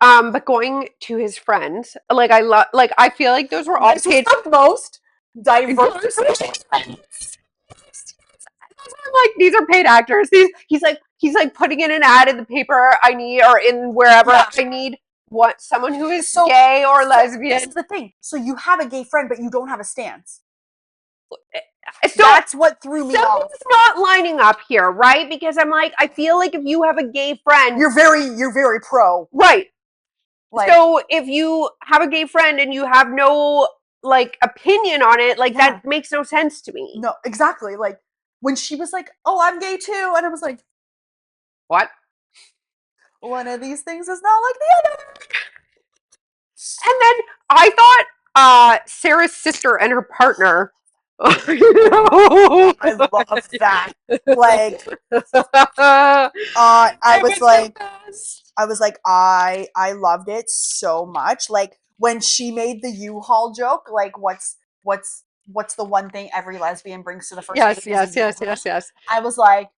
But going to his friends, like I feel like those were all This was the most diverse. I'm like, these are paid actors. He's like putting in an ad in the paper I need, or in wherever Yeah. I need someone who is gay or lesbian. This is the thing. So you have a gay friend, but you don't have a stance. So that's what threw me off. Something's not lining up here, right? Because I'm like, I feel like if you have a gay friend, you're very pro. Right. Like, so if you have a gay friend and you have no like opinion on it, like that makes no sense to me. No, exactly. Like when she was like, "Oh, I'm gay too," and I was like, "What? One of these things is not like the other." And then I thought Sarah's sister and her partner. I love that. Like, I was like, I loved it so much. Like when she made the U-Haul joke, like what's the one thing every lesbian brings to the first date? Yes. I was like,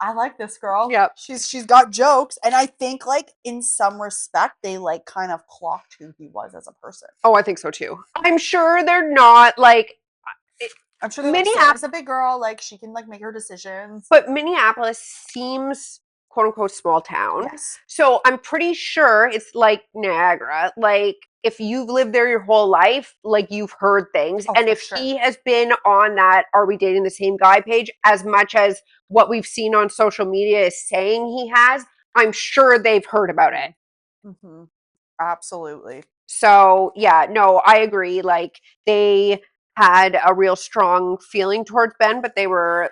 I like this girl. Yep. She's got jokes, and I think like in some respect they like kind of clocked who he was as a person. Oh, I think so too. I'm sure they're not like. I'm sure Minneapolis is a big girl. Like she can like make her decisions. But Minneapolis seems quote unquote small town. Yes. So I'm pretty sure it's like Niagara. Like if you've lived there your whole life, like you've heard things. And if he has been on that "Are we dating the same guy" page as much as what we've seen on social media is saying he has, I'm sure they've heard about it. Mm-hmm. Absolutely. So yeah, no, I agree. Like they had a real strong feeling towards Ben, but they were.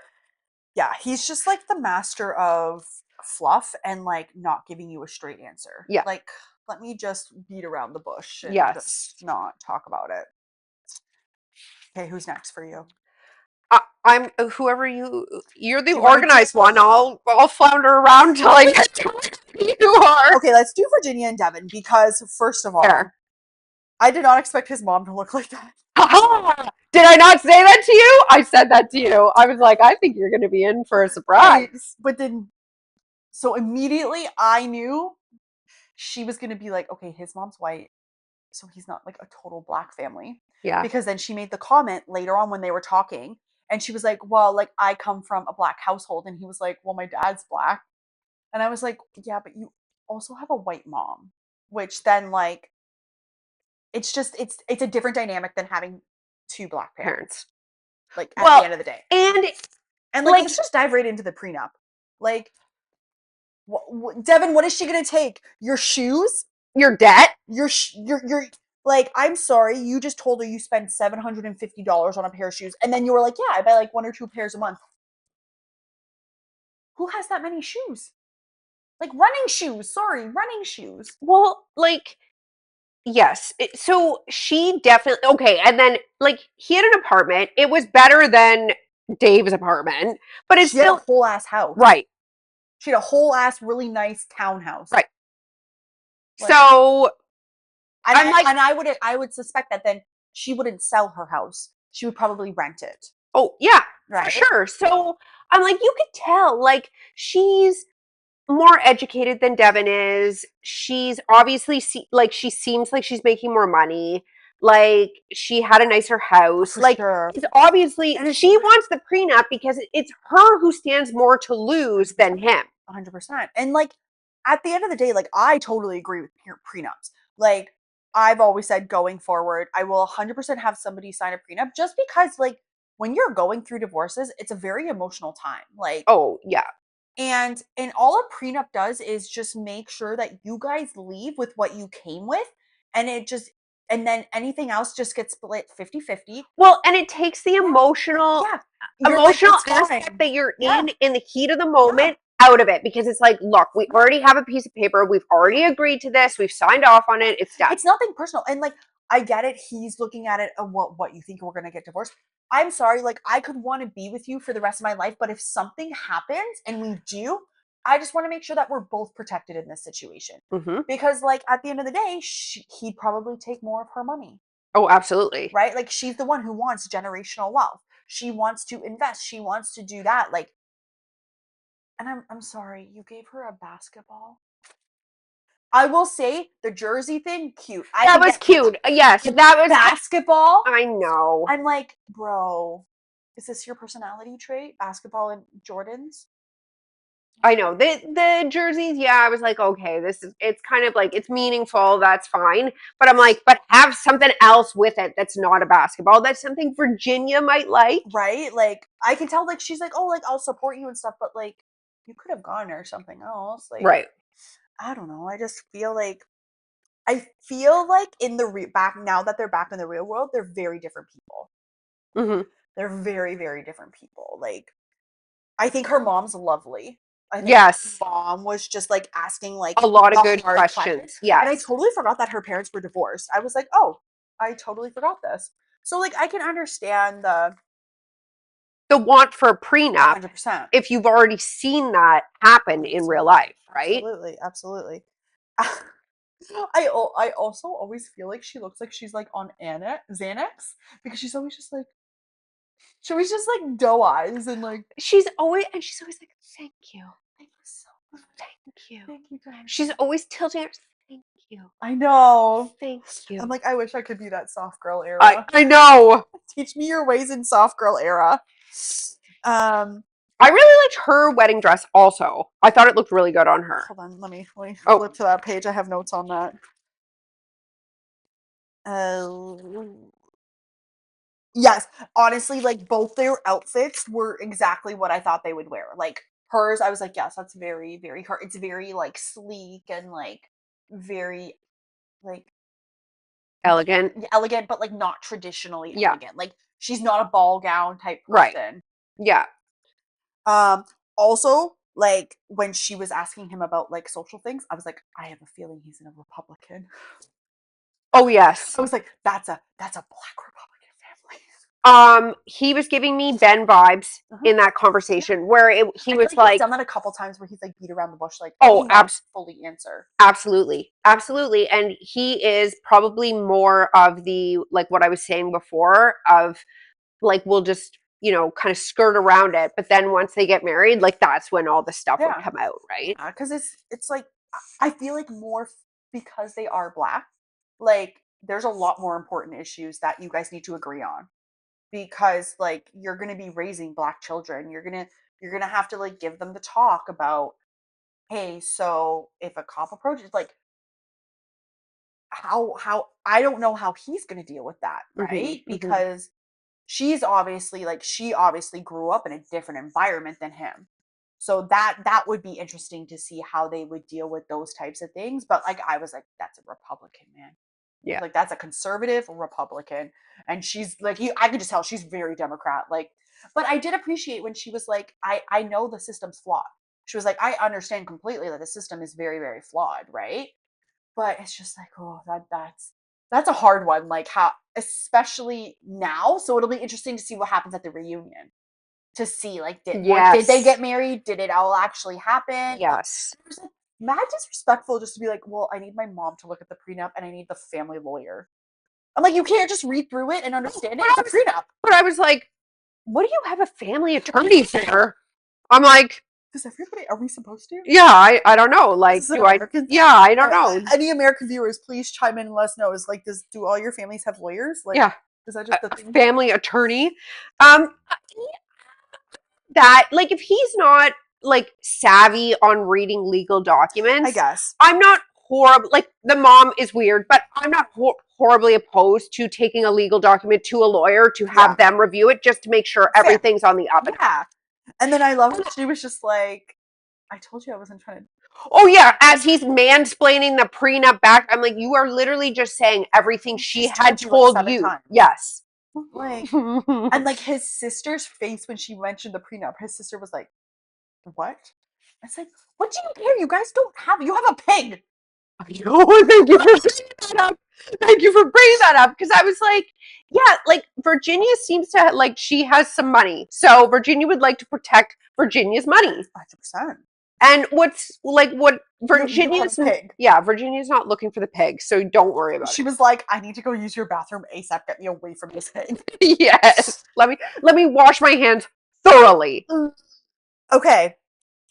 Yeah, he's just like the master of fluff and like not giving you a straight answer. Yeah. Like, let me just beat around the bush and just not talk about it. Okay, who's next for you? I'm whoever you're the organized one. I'll flounder around till I get to where you are. Okay, let's do Virginia and Devin because first of all, I did not expect his mom to look like that. Did I not say that to you? I said that to you. I was like, I think you're going to be in for a surprise. But then, so immediately I knew she was going to be like, okay, his mom's white, so he's not like a total black family. Yeah. Because then she made the comment later on when they were talking, and she was like, well, like I come from a black household, and he was like, well, my dad's black. And I was like, yeah, but you also have a white mom, which then like it's a different dynamic than having two black parents. Like at the end of the day. And like let's just dive right into the prenup. Like Devin, what is she going to take? Your shoes? Your debt? Your like, I'm sorry, you just told her you spend $750 on a pair of shoes, and then you were like, yeah, I buy like 1 or 2 pairs a month. Who has that many shoes? Like running shoes. Well, like, yes. So she definitely, okay. And then like he had an apartment. It was better than Dave's apartment, but it's still a whole ass house. Right. She had a whole ass really nice townhouse. Right. Like, so I would suspect that then she wouldn't sell her house. She would probably rent it. Oh, yeah, right. For sure. So I'm like, you could tell, like, she's more educated than Devin is. She's obviously, like, she seems like she's making more money. Like, she had a nicer house. For like, sure. It's obviously, and she wants the prenup because it's her who stands more to lose than him. 100%. And, like, at the end of the day, like, I totally agree with prenups. Like, I've always said going forward, I will 100% have somebody sign a prenup just because, like, when you're going through divorces, it's a very emotional time. Like, Oh, yeah. and all a prenup does is just make sure that you guys leave with what you came with, and it just, and then anything else just gets split 50-50. Well, and it takes the emotional Yeah. You're like, emotional "It's fine." aspect that you're Yeah. in the heat of the moment out of it, because it's like, look, we already have a piece of paper, we've already agreed to this, we've signed off on it, it's done. It's nothing personal. And like, I get it. He's looking at it, what you think we're gonna get divorced. I'm sorry, like I could want to be with you for the rest of my life, but if something happens and we do, I just want to make sure that we're both protected in this situation. Mhm. Because like at the end of the day, he'd probably take more of her money, Oh, absolutely. right? Like she's the one who wants generational wealth. She wants to invest. She wants to do that. Like, and I'm sorry, you gave her a basketball. I will say the jersey thing, cute. That was cute. Yes, that was basketball. I know. I'm like, bro, is this your personality trait? Basketball and Jordans? I know. The jerseys, yeah, I was like, okay, it's kind of like, it's meaningful, that's fine. But I'm like, but have something else with it that's not a basketball. That's something Virginia might like. Right? Like, I can tell, like, she's like, oh, like, I'll support you and stuff, but like, you could have gone or something else. Like, Right. I don't know. I feel like in the back now that they're back in the real world, they're very different people. Hmm. They're very, very different people. Like, I think her mom's lovely. I think Yes. her mom was just like asking like A lot of the good hard questions. And I Yes. totally forgot that her parents were divorced. I was like, oh, I totally forgot this. So like I can understand the The want for a prenup 100%. if you've already seen that happen in real life, right? Absolutely, absolutely. I also always feel like she looks like she's like on Xanax because she always just like doe eyes and like She's always like, thank you. thank you so much. Thank you. Thank you guys. She's always tilting her. Thank you. I know. Thank you. I'm like, I wish I could be that soft girl era. I know. Teach me your ways in soft girl era. I really liked her wedding dress also. I thought it looked really good on her. Hold on, let me Oh. flip to that page. I have notes on that. Yes, honestly, like both their outfits were exactly what I thought they would wear. Like hers, I was like, yes, that's very, very her. It's very like sleek and like very like Elegant. elegant, but like not traditionally Yeah. elegant. Like she's not a ball gown type Right. person. Yeah. Also, like when she was asking him about like social things, I was like, I have a feeling he's a Republican. Oh, yes. I was like, that's a black Republican family. He was giving me Ben vibes in that conversation where he was like he's done that a couple times where he's like beat around the bush, like oh, fully answer. Absolutely. Absolutely. And he is probably more of the, like what I was saying before, of like, we'll just, kind of skirt around it. But then once they get married, like that's when all the stuff would come out, right? Because it's like, I feel like more because they are black, like there's a lot more important issues that you guys need to agree on. Because like you're gonna be raising black children. You're gonna have to like give them the talk about, hey, so if a cop approaches, like how I don't know how he's gonna deal with that, right? Because she obviously grew up in a different environment than him. So that would be interesting to see how they would deal with those types of things. But like I was like, that's a Republican, man. Yeah. Like that's a conservative Republican. And she's like, I could just tell she's very Democrat. Like, but I did appreciate when she was like, I know the system's flawed. She was like, I understand completely that the system is very, very flawed, right? But it's just like, oh, that's a hard one. Like how, especially now. So it'll be interesting to see what happens at the reunion. To see like did they get married? Did it all actually happen? Yes. It was like mad disrespectful just to be like, well, I need my mom to look at the prenup and I need the family lawyer. I'm like, you can't just read through it and understand it. It's a prenup. But I was like, what do you have a family attorney for? I'm like, does everybody, are we supposed to? Yeah, I don't know. Like, I don't know. Any American viewers, please chime in and let us know. Is like, do all your families have lawyers? Like, is that just the thing? Family attorney? That, like, if he's not like savvy on reading legal documents, I guess I'm not horrible. Like, the mom is weird, but I'm not horribly opposed to taking a legal document to a lawyer to have them review it just to make sure everything's on the up and up. Yeah. And then I love that she was just like, I told you I wasn't trying to. Oh, yeah. As he's mansplaining the prenup back, I'm like, you are literally just saying everything she had told like you. 7 times. Yes. Like, and like his sister's face when she mentioned the prenup, his sister was like, what? It's like, what do you care? You guys don't have, you have a pig. Oh, thank you for bringing that up. Thank you for bringing that up. Because I was like, yeah, like Virginia seems to, like, she has some money. So Virginia would like to protect Virginia's money. 100%. And what's, like, what Virginia's, pig. Yeah, Virginia's not looking for the pig. So don't worry about it. She was like, I need to go use your bathroom ASAP. Get me away from this pig. Yes. Let me wash my hands thoroughly. Okay.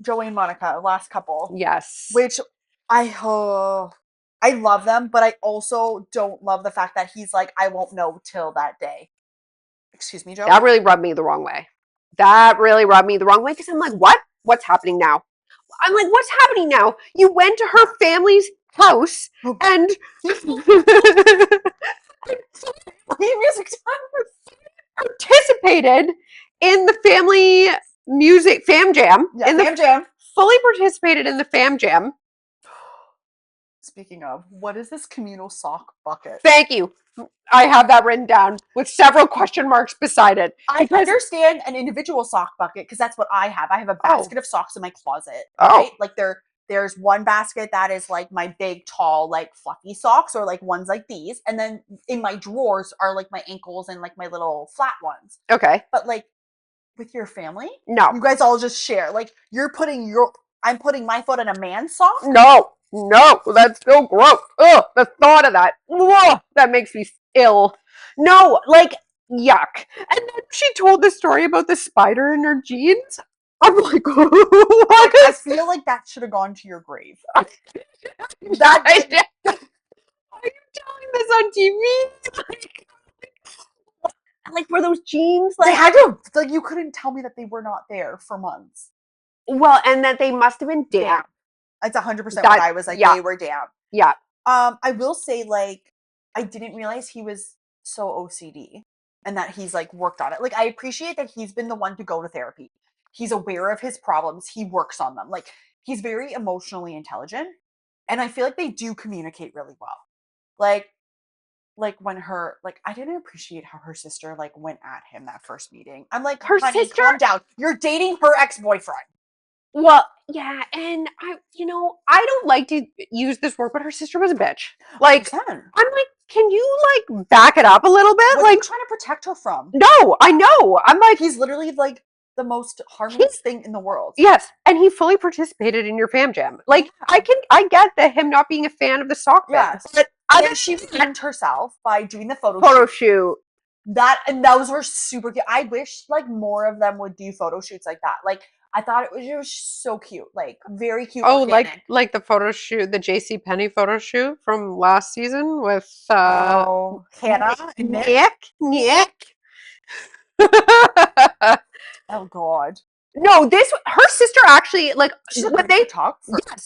Joey and Monica, last couple. Yes. Which I love them, but I also don't love the fact that he's like, I won't know till that day. Excuse me, Joey? That really rubbed me the wrong way. That really rubbed me the wrong way because I'm like, what? What's happening now? I'm like, what's happening now? You went to her family's house and participated in the family music fam jam. Yeah, fam jam. Fully participated in the fam jam. Speaking of, what is this communal sock bucket? Thank you. I have that written down with several question marks beside it. I understand an individual sock bucket because that's what I have. I have a basket of socks in my closet. Right? Like there's one basket that is like my big, tall, like fluffy socks, or like ones like these. And then in my drawers are like my ankles and like my little flat ones. Okay. But like with your family? No. You guys all just share. Like I'm putting my foot in a man's sock? No, that's so gross. Ugh, the thought of that. Ugh, that makes me ill. No, like, yuck. And then she told the story about the spider in her jeans. I'm like, what? I feel like that should have gone to your grave. Are you telling this on TV? Like, were those jeans? Like, they had to, like, you couldn't tell me that they were not there for months. Well, and that they must have been damp. It's 100% what I was like, they were damp. Yeah. I will say, like, I didn't realize he was so OCD and that he's like worked on it. Like, I appreciate that he's been the one to go to therapy. He's aware of his problems. He works on them. Like, he's very emotionally intelligent. And I feel like they do communicate really well. Like when I didn't appreciate how her sister like went at him that first meeting. I'm like, her honey, sister, calm down. You're dating her ex-boyfriend. Well, yeah, and I don't like to use this word, but her sister was a bitch. Like, I'm like, can you like back it up a little bit? What like, are you trying to protect her from? No, I know. I'm like, he's literally like the most harmless thing in the world. Yes, and he fully participated in your fam jam. Like, I get that him not being a fan of the sock band. Yes, but she redeemed herself by doing the photo shoot. And those were super cute. I wish like more of them would do photo shoots like that. Like, I thought it was so cute, like very cute. Oh, organic. like the photo shoot, the JCPenney photo shoot from last season with Hannah and Nick. Oh God. No, her sister actually, like,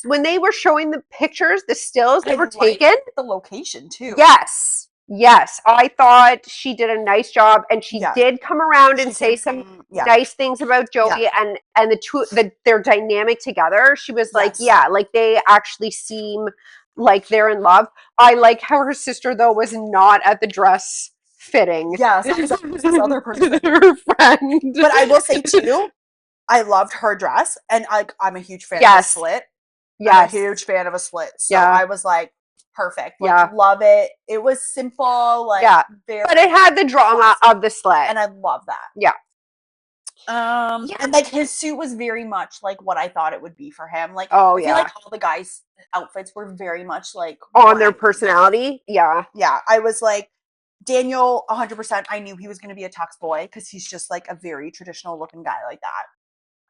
when they were showing the pictures, the stills that were taken, the location too. Yes, I thought she did a nice job, and she did come around and say some nice things about Joey and their dynamic together. She was like, like they actually seem like they're in love. I like how her sister though was not at the dress fitting. Yes, this other person, her friend. But I will say too, I loved her dress, and I'm a huge fan of a slit. I'm a huge fan of a slit. So I was like, perfect. Like, love it. It was simple, like very, but it had the drama of the slit, and I love that. And like his suit was very much like what I thought it would be for him. Like, I feel like all the guys' outfits were very much like on their personality. Yeah. I was like, Daniel, 100%. I knew he was going to be a tux boy because he's just like a very traditional looking guy like that.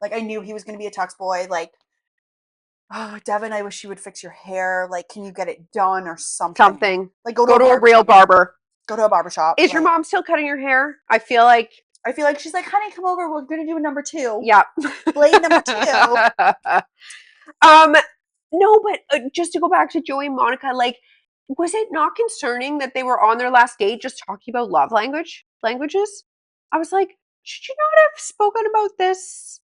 Like, I knew he was going to be a tux boy. Like, oh, Devin, I wish you would fix your hair. Like, can you get it done or something? Like, go to a real barber. Go to a barbershop. Is your mom still cutting your hair? I feel like she's like, honey, come over. We're going to do a number 2. Yeah. Blade number 2. No, but just to go back to Joey and Monica, like, was it not concerning that they were on their last date just talking about languages? I was like, should you not have spoken about this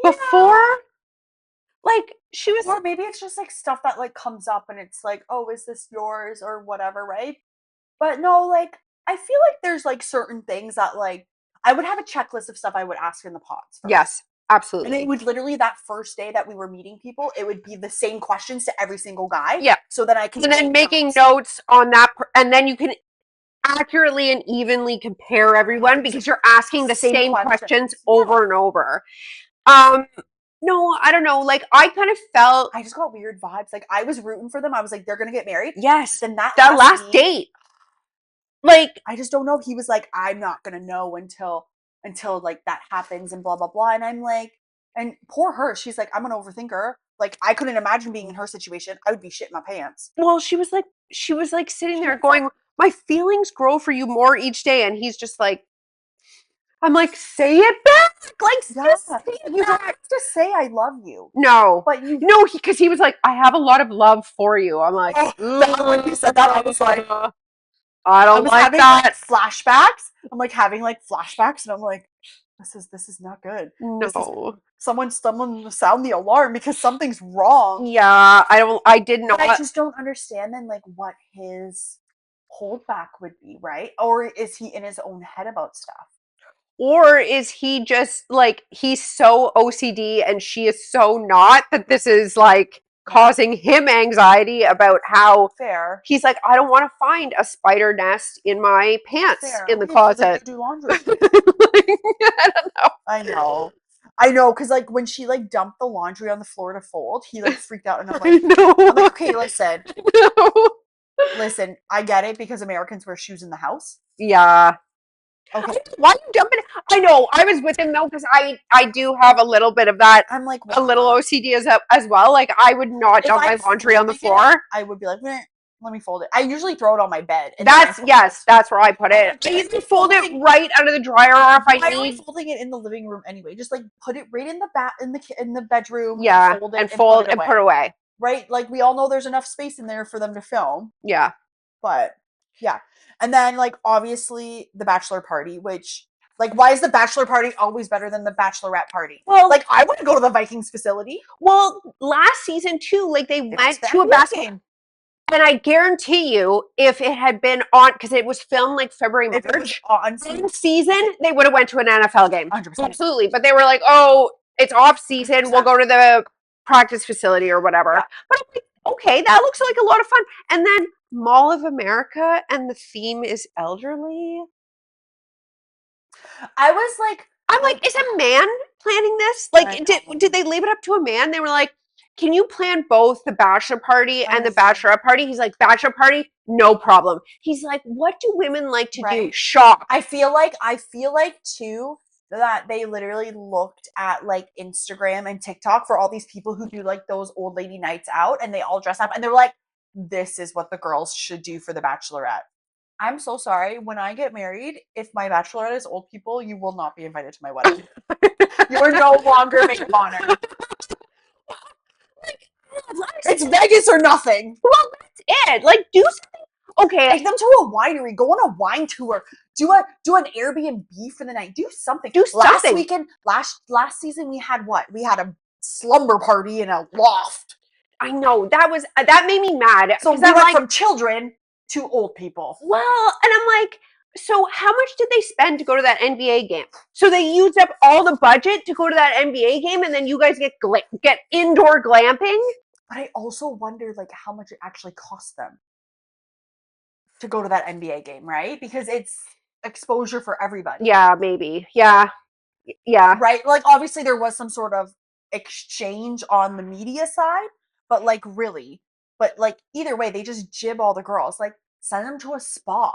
before? Like, she was. Or maybe it's just like stuff that like comes up and it's like, oh, is this yours or whatever, right? But no, like I feel like there's like certain things that like I would have a checklist of stuff I would ask in the pods first. Yes, And absolutely. it would literally that first day that we were meeting people, it would be the same questions to every single guy. Yeah. So that I can And then take making notes. notes on that, and then you can accurately and evenly compare everyone because you're asking the Same same questions. questions Yeah. over and over. No, I don't know. Like, I kind of felt, I just got weird vibes. Like I was rooting for them. I was like, they're gonna get married. yes, Then that the last week, date. Like, I just don't know. He was like, I'm not gonna know until like that happens and blah blah blah. And I'm like, and poor her. She's like, I'm an overthinker. Like I couldn't imagine being in her situation. I would be shitting my pants. well, she was like sitting there going, my feelings grow for you more each day. And he's just like, I'm like, say it back. Like, Yeah, just say it you don't back. have to say I love you, No. but you. No, because he was like, I have a lot of love for you. I'm like, That when you said that, I was like, I don't like having that. like flashbacks. I'm like having like flashbacks, and I'm like, this is not good. This is, No. someone sound the alarm because something's wrong. Yeah, I did not. But I just don't understand then like what his holdback would be, right? Or is he in his own head about stuff? Or is he just like, he's so OCD and she is so not, that this is like causing him anxiety about how Fair. he's like, I don't want to find a spider nest in my pants Fair. in the Okay, so then closet. you do laundry. I don't know. I know, because like when she like dumped the laundry on the floor to fold, he like freaked out, and I'm I like, know. okay, listen, No. listen, I get it because Americans wear shoes in the house. Yeah. Okay, Why are you dumping? I know. I was with him though because I do have a little bit of that, I'm like a little OCD as well. Like, I would not dump my laundry on the floor. I would be like, "Meh, let me fold it. I usually throw it on my bed. That's where I put it. I either fold it right out of the dryer, or if Why I are we need, folding it in the living room anyway? Just like put it right in the in the bedroom. yeah, fold it and fold put it and put away. Right, like we all know there's enough space in there for them to film. Yeah. But yeah, and then like obviously the bachelor party, which like why is the bachelor party always better than the bachelorette party? Well, Like I want to go to the Vikings facility. well, last season too, like they It's went the to a NBA basketball game. and I guarantee you, if it had been on, because it was filmed like February, If it was March, on in season, they would have went to an NFL game. 100%. Absolutely. But they were like, oh, it's off season. We'll go to the practice facility or whatever. Yeah. But I'm like, okay, that looks like a lot of fun. And then Mall of America and the theme is elderly. I was like, I'm like, is a man planning this? Like, did they leave it up to a man? They were like, can you plan both the bachelor party and the bachelorette party? He's like, bachelor party, no problem. He's like, what do women like to do? Shop. I feel like too that they literally looked at like Instagram and TikTok for all these people who do like those old lady nights out, and they all dress up, and they're like, this is what the girls should do for the bachelorette. I'm so sorry. When I get married, if my bachelorette is old people, you will not be invited to my wedding. You are no longer maid of honor. It's Vegas or nothing. Well, that's it. Like, do something. Okay, Take them to a winery. Go on a wine tour. Do an Airbnb for the night. Do something. Last weekend, last season, we had what? We had a slumber party in a loft. I know that made me mad. So we went from children to old people. Well, and I'm like, so how much did they spend to go to that NBA game? So they used up all the budget to go to that NBA game, and then you guys get indoor glamping. But I also wonder like how much it actually cost them to go to that NBA game, right? Because it's exposure for everybody. Yeah, maybe. Yeah. Right? Like obviously there was some sort of exchange on the media side, but like really, but like either way, they just jib all the girls. Like send them to a spa.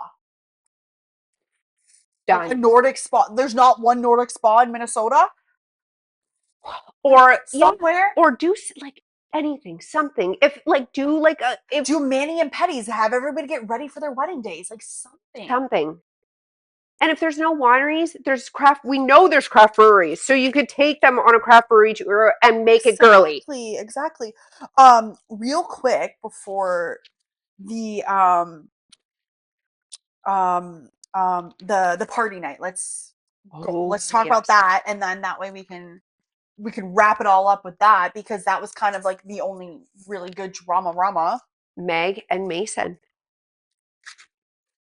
Done. Like a Nordic spa. There's not one Nordic spa in Minnesota. Or somewhere. Or do like anything, something. If like do mani and petties, have everybody get ready for their wedding days, like something. Something. And if there's no wineries, there's we know there's craft breweries. So you could take them on a craft brewery tour and make it girly. Exactly. Real quick before the the party night. Let's talk about that, and then that way we can wrap it all up with that, because that was kind of like the only really good drama. Meg and Mason.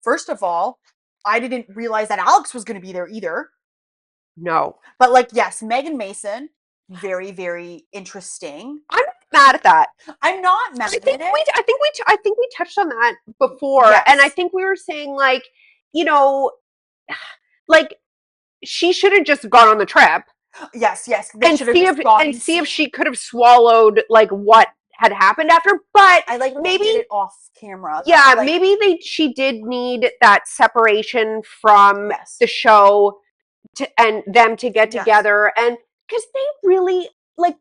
First of all, I didn't realize that Alex was going to be there either. No. But like, yes, Meg and Mason, very, very interesting. I'm not mad at that. I'm not mad at it. I think we touched on that before, Yes. and I think we were saying like, you know, like she should have just gone on the trip. Yes. And see if she could have swallowed like what had happened after. But I like maybe did it off camera. Yeah, like, maybe she did need that separation from the show and them to get together, and because they really like.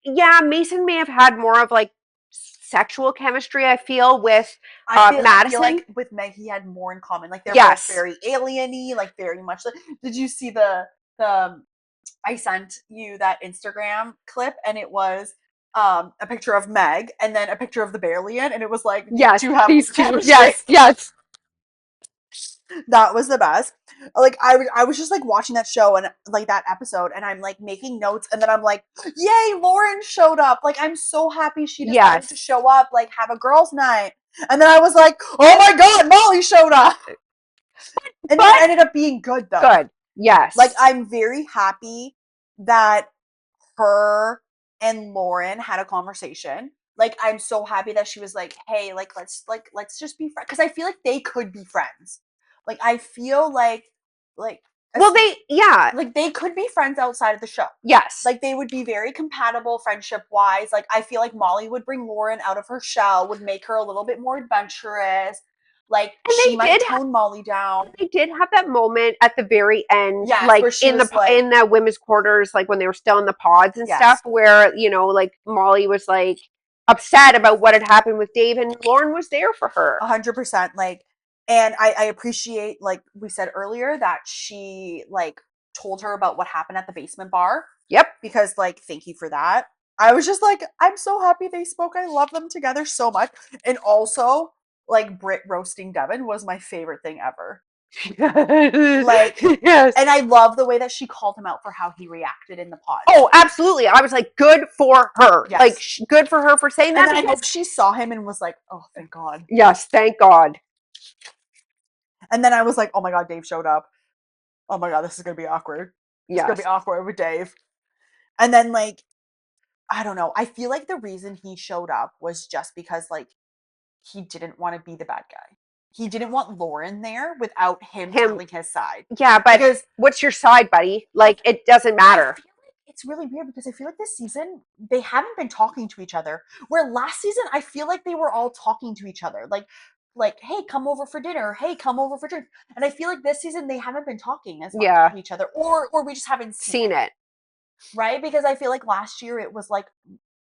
Yeah, Mason may have had more of like sexual chemistry, I feel, with Madison. I feel like with Meg, he had more in common. Like they're both very alien-y, like very much. Did you see the I sent you that Instagram clip, and it was a picture of Meg and then a picture of the Barelian, and it was like, these two, yes. That was the best. Like I was just like watching that show and like that episode, and I'm like making notes, and then I'm like, yay, Lauren showed up. Like I'm so happy she decided to show up, like have a girls' night. And then I was like, oh my god, Molly showed up. And then it ended up being good though. Good. Yes. Like I'm very happy that her and Lauren had a conversation. Like I'm so happy that she was like, hey, like let's just be friends, because I feel like they could be friends. Like I feel like well, like they could be friends outside of the show. Yes. Like they would be very compatible friendship wise. Like I feel like Molly would bring Lauren out of her shell, would make her a little bit more adventurous. Like she might tone Molly down. They did have that moment at the very end, like in the women's quarters, like when they were still in the pods and stuff, where like Molly was like upset about what had happened with Dave, and Lauren was there for her. 100%. Like, and I appreciate, like we said earlier, that she like told her about what happened at the basement bar. Yep. Because like, thank you for that. I was just like, I'm so happy they spoke. I love them together so much. And also, like Britt roasting Devin was my favorite thing ever. Like, yes. And I love the way that she called him out for how he reacted in the pod. Oh, absolutely. I was like, good for her. Yes. Like, good for her for saying that. And then I hope she saw him and was like, oh, thank God. Yes, thank God. And then I was like, oh my God, Dave showed up. Oh my God, this is going to be awkward. It's going to be awkward with Dave. And then, like, I don't know. I feel like the reason he showed up was just because, like, he didn't want to be the bad guy. He didn't want Lauren there without him telling his side. Yeah, but because, what's your side, buddy? Like, it doesn't matter. I feel like it's really weird because I feel like this season, they haven't been talking to each other. Where last season, I feel like they were all talking to each other. Like, hey, come over for dinner. Hey, come over for drink. And I feel like this season, they haven't been talking as much to each other. Or we just haven't seen it. Right? Because I feel like last year, it was like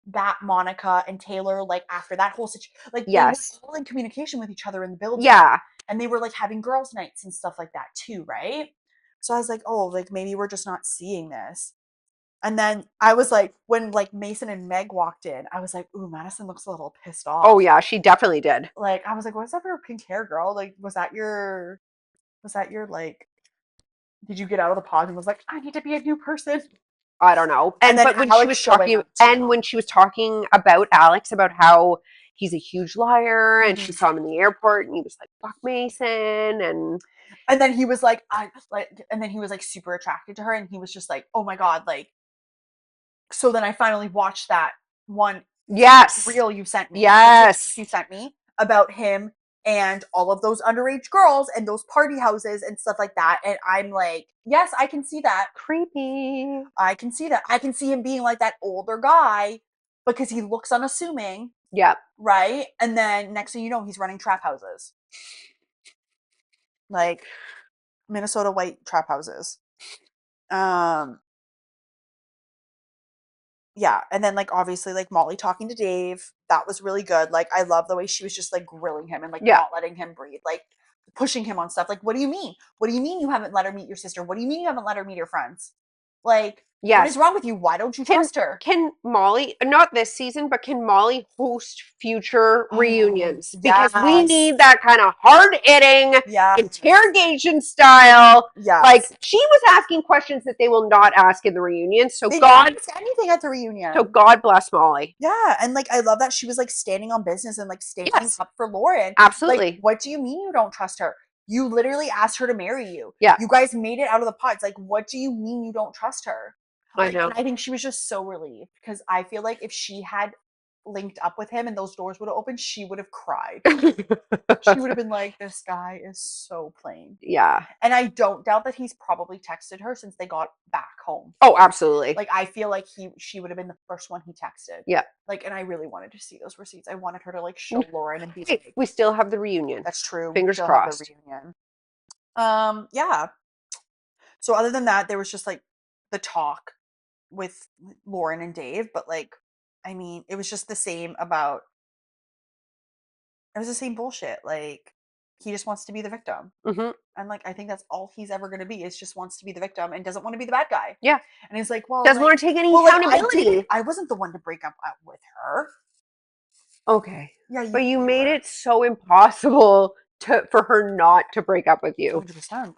that Monica and Taylor, like after that whole situation, like they were all in communication with each other in the building. Yeah. And they were like having girls' nights and stuff like that too, right? So I was like, oh, like maybe we're just not seeing this. And then I was like, when like Mason and Meg walked in, I was like, ooh, Madison looks a little pissed off. Oh yeah, she definitely did. Like I was like, what's up with your pink hair, girl? Like, was that your like, did you get out of the pod and was like, I need to be a new person? I don't know. And but when she was talking about Alex, about how he's a huge liar, and she saw him in the airport, and he was like, "Fuck Mason," and then he was like, and then he was like super attracted to her, and he was just like, oh my God, like. So then I finally watched that one reel you sent me. Yes, you sent me about him and all of those underage girls and those party houses and stuff like that. And I'm like, yes, I can see that. Creepy. I can see that. I can see him being like that older guy because he looks unassuming. Yep. Right? And then next thing you know, he's running trap houses. Like Minnesota white trap houses. Yeah, and then like obviously like Molly talking to Dave, that was really good. Like I love the way she was just like grilling him and like not letting him breathe. Like pushing him on stuff. Like, what do you mean? What do you mean you haven't let her meet your sister? What do you mean you haven't let her meet her friends? Like, what Yes. is wrong with you? Why don't you trust her? Can Molly, not this season, but can Molly host future reunions? Because we Yes. need that kind of hard-hitting Yeah. interrogation style. Yes. Like, she was asking questions that they will not ask in the reunion. So They God, didn't ask anything at the reunion. so God bless Molly. Yeah, and like I love that she was like standing on business and like standing Yes. up for Lauren. Absolutely. Like, what do you mean you don't trust her? You literally asked her to marry you. Yeah. You guys made it out of the pot. It's like, what do you mean you don't trust her? I know. And I think she was just so relieved because I feel like if she had linked up with him and those doors would have opened, she would have cried. She would have been like, this guy is so plain. Yeah. And I don't doubt that he's probably texted her since they got back home. Oh, absolutely. Like, I feel like she would have been the first one he texted. Yeah. Like, and I really wanted to see those receipts. I wanted her to like show Lauren and be Hey, like, we still have the reunion. that's true. Fingers We still have crossed. the reunion. Yeah. So other than that, there was just like the talk with Lauren and Dave, but like, I mean, it was just the same about. It was the same bullshit. Like, he just wants to be the victim. Mm-hmm. And like, I think that's all he's ever going to be is just wants to be the victim and doesn't want to be the bad guy. Yeah. And he's like, well, Doesn't like, want to take any well, like, accountability. I wasn't the one to break up with her. Okay. Yeah, But you made it so impossible for her not to break up with you. 100%.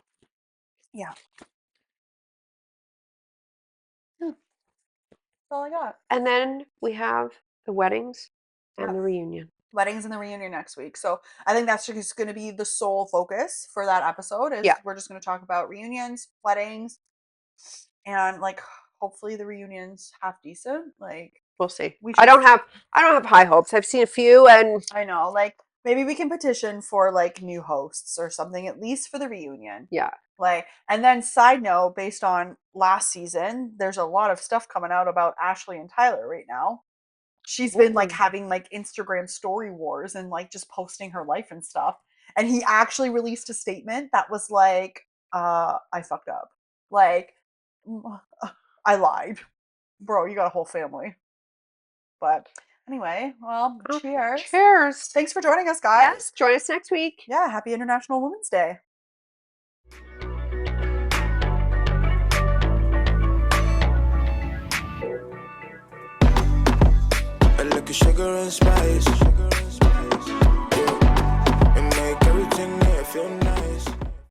Yeah. That's all I got. And then we have the weddings and the reunion. Weddings and the reunion next week. So I think that's just going to be the sole focus for that episode. Is we're just going to talk about reunions, weddings, and like hopefully the reunions half decent. Like, we'll see. I don't have high hopes. I've seen a few, and I know, like, maybe we can petition for like new hosts or something, at least for the reunion. Yeah. Like, and then side note, based on last season, there's a lot of stuff coming out about Ashley and Tyler right now. She's been like having like Instagram story wars and like just posting her life and stuff. And he actually released a statement that was like, I fucked up. Like, I lied. Bro, you got a whole family. But anyway, well, cheers. Cheers. Thanks for joining us, guys. Yes, join us next week. Yeah, happy International Women's Day. I look at sugar and spice.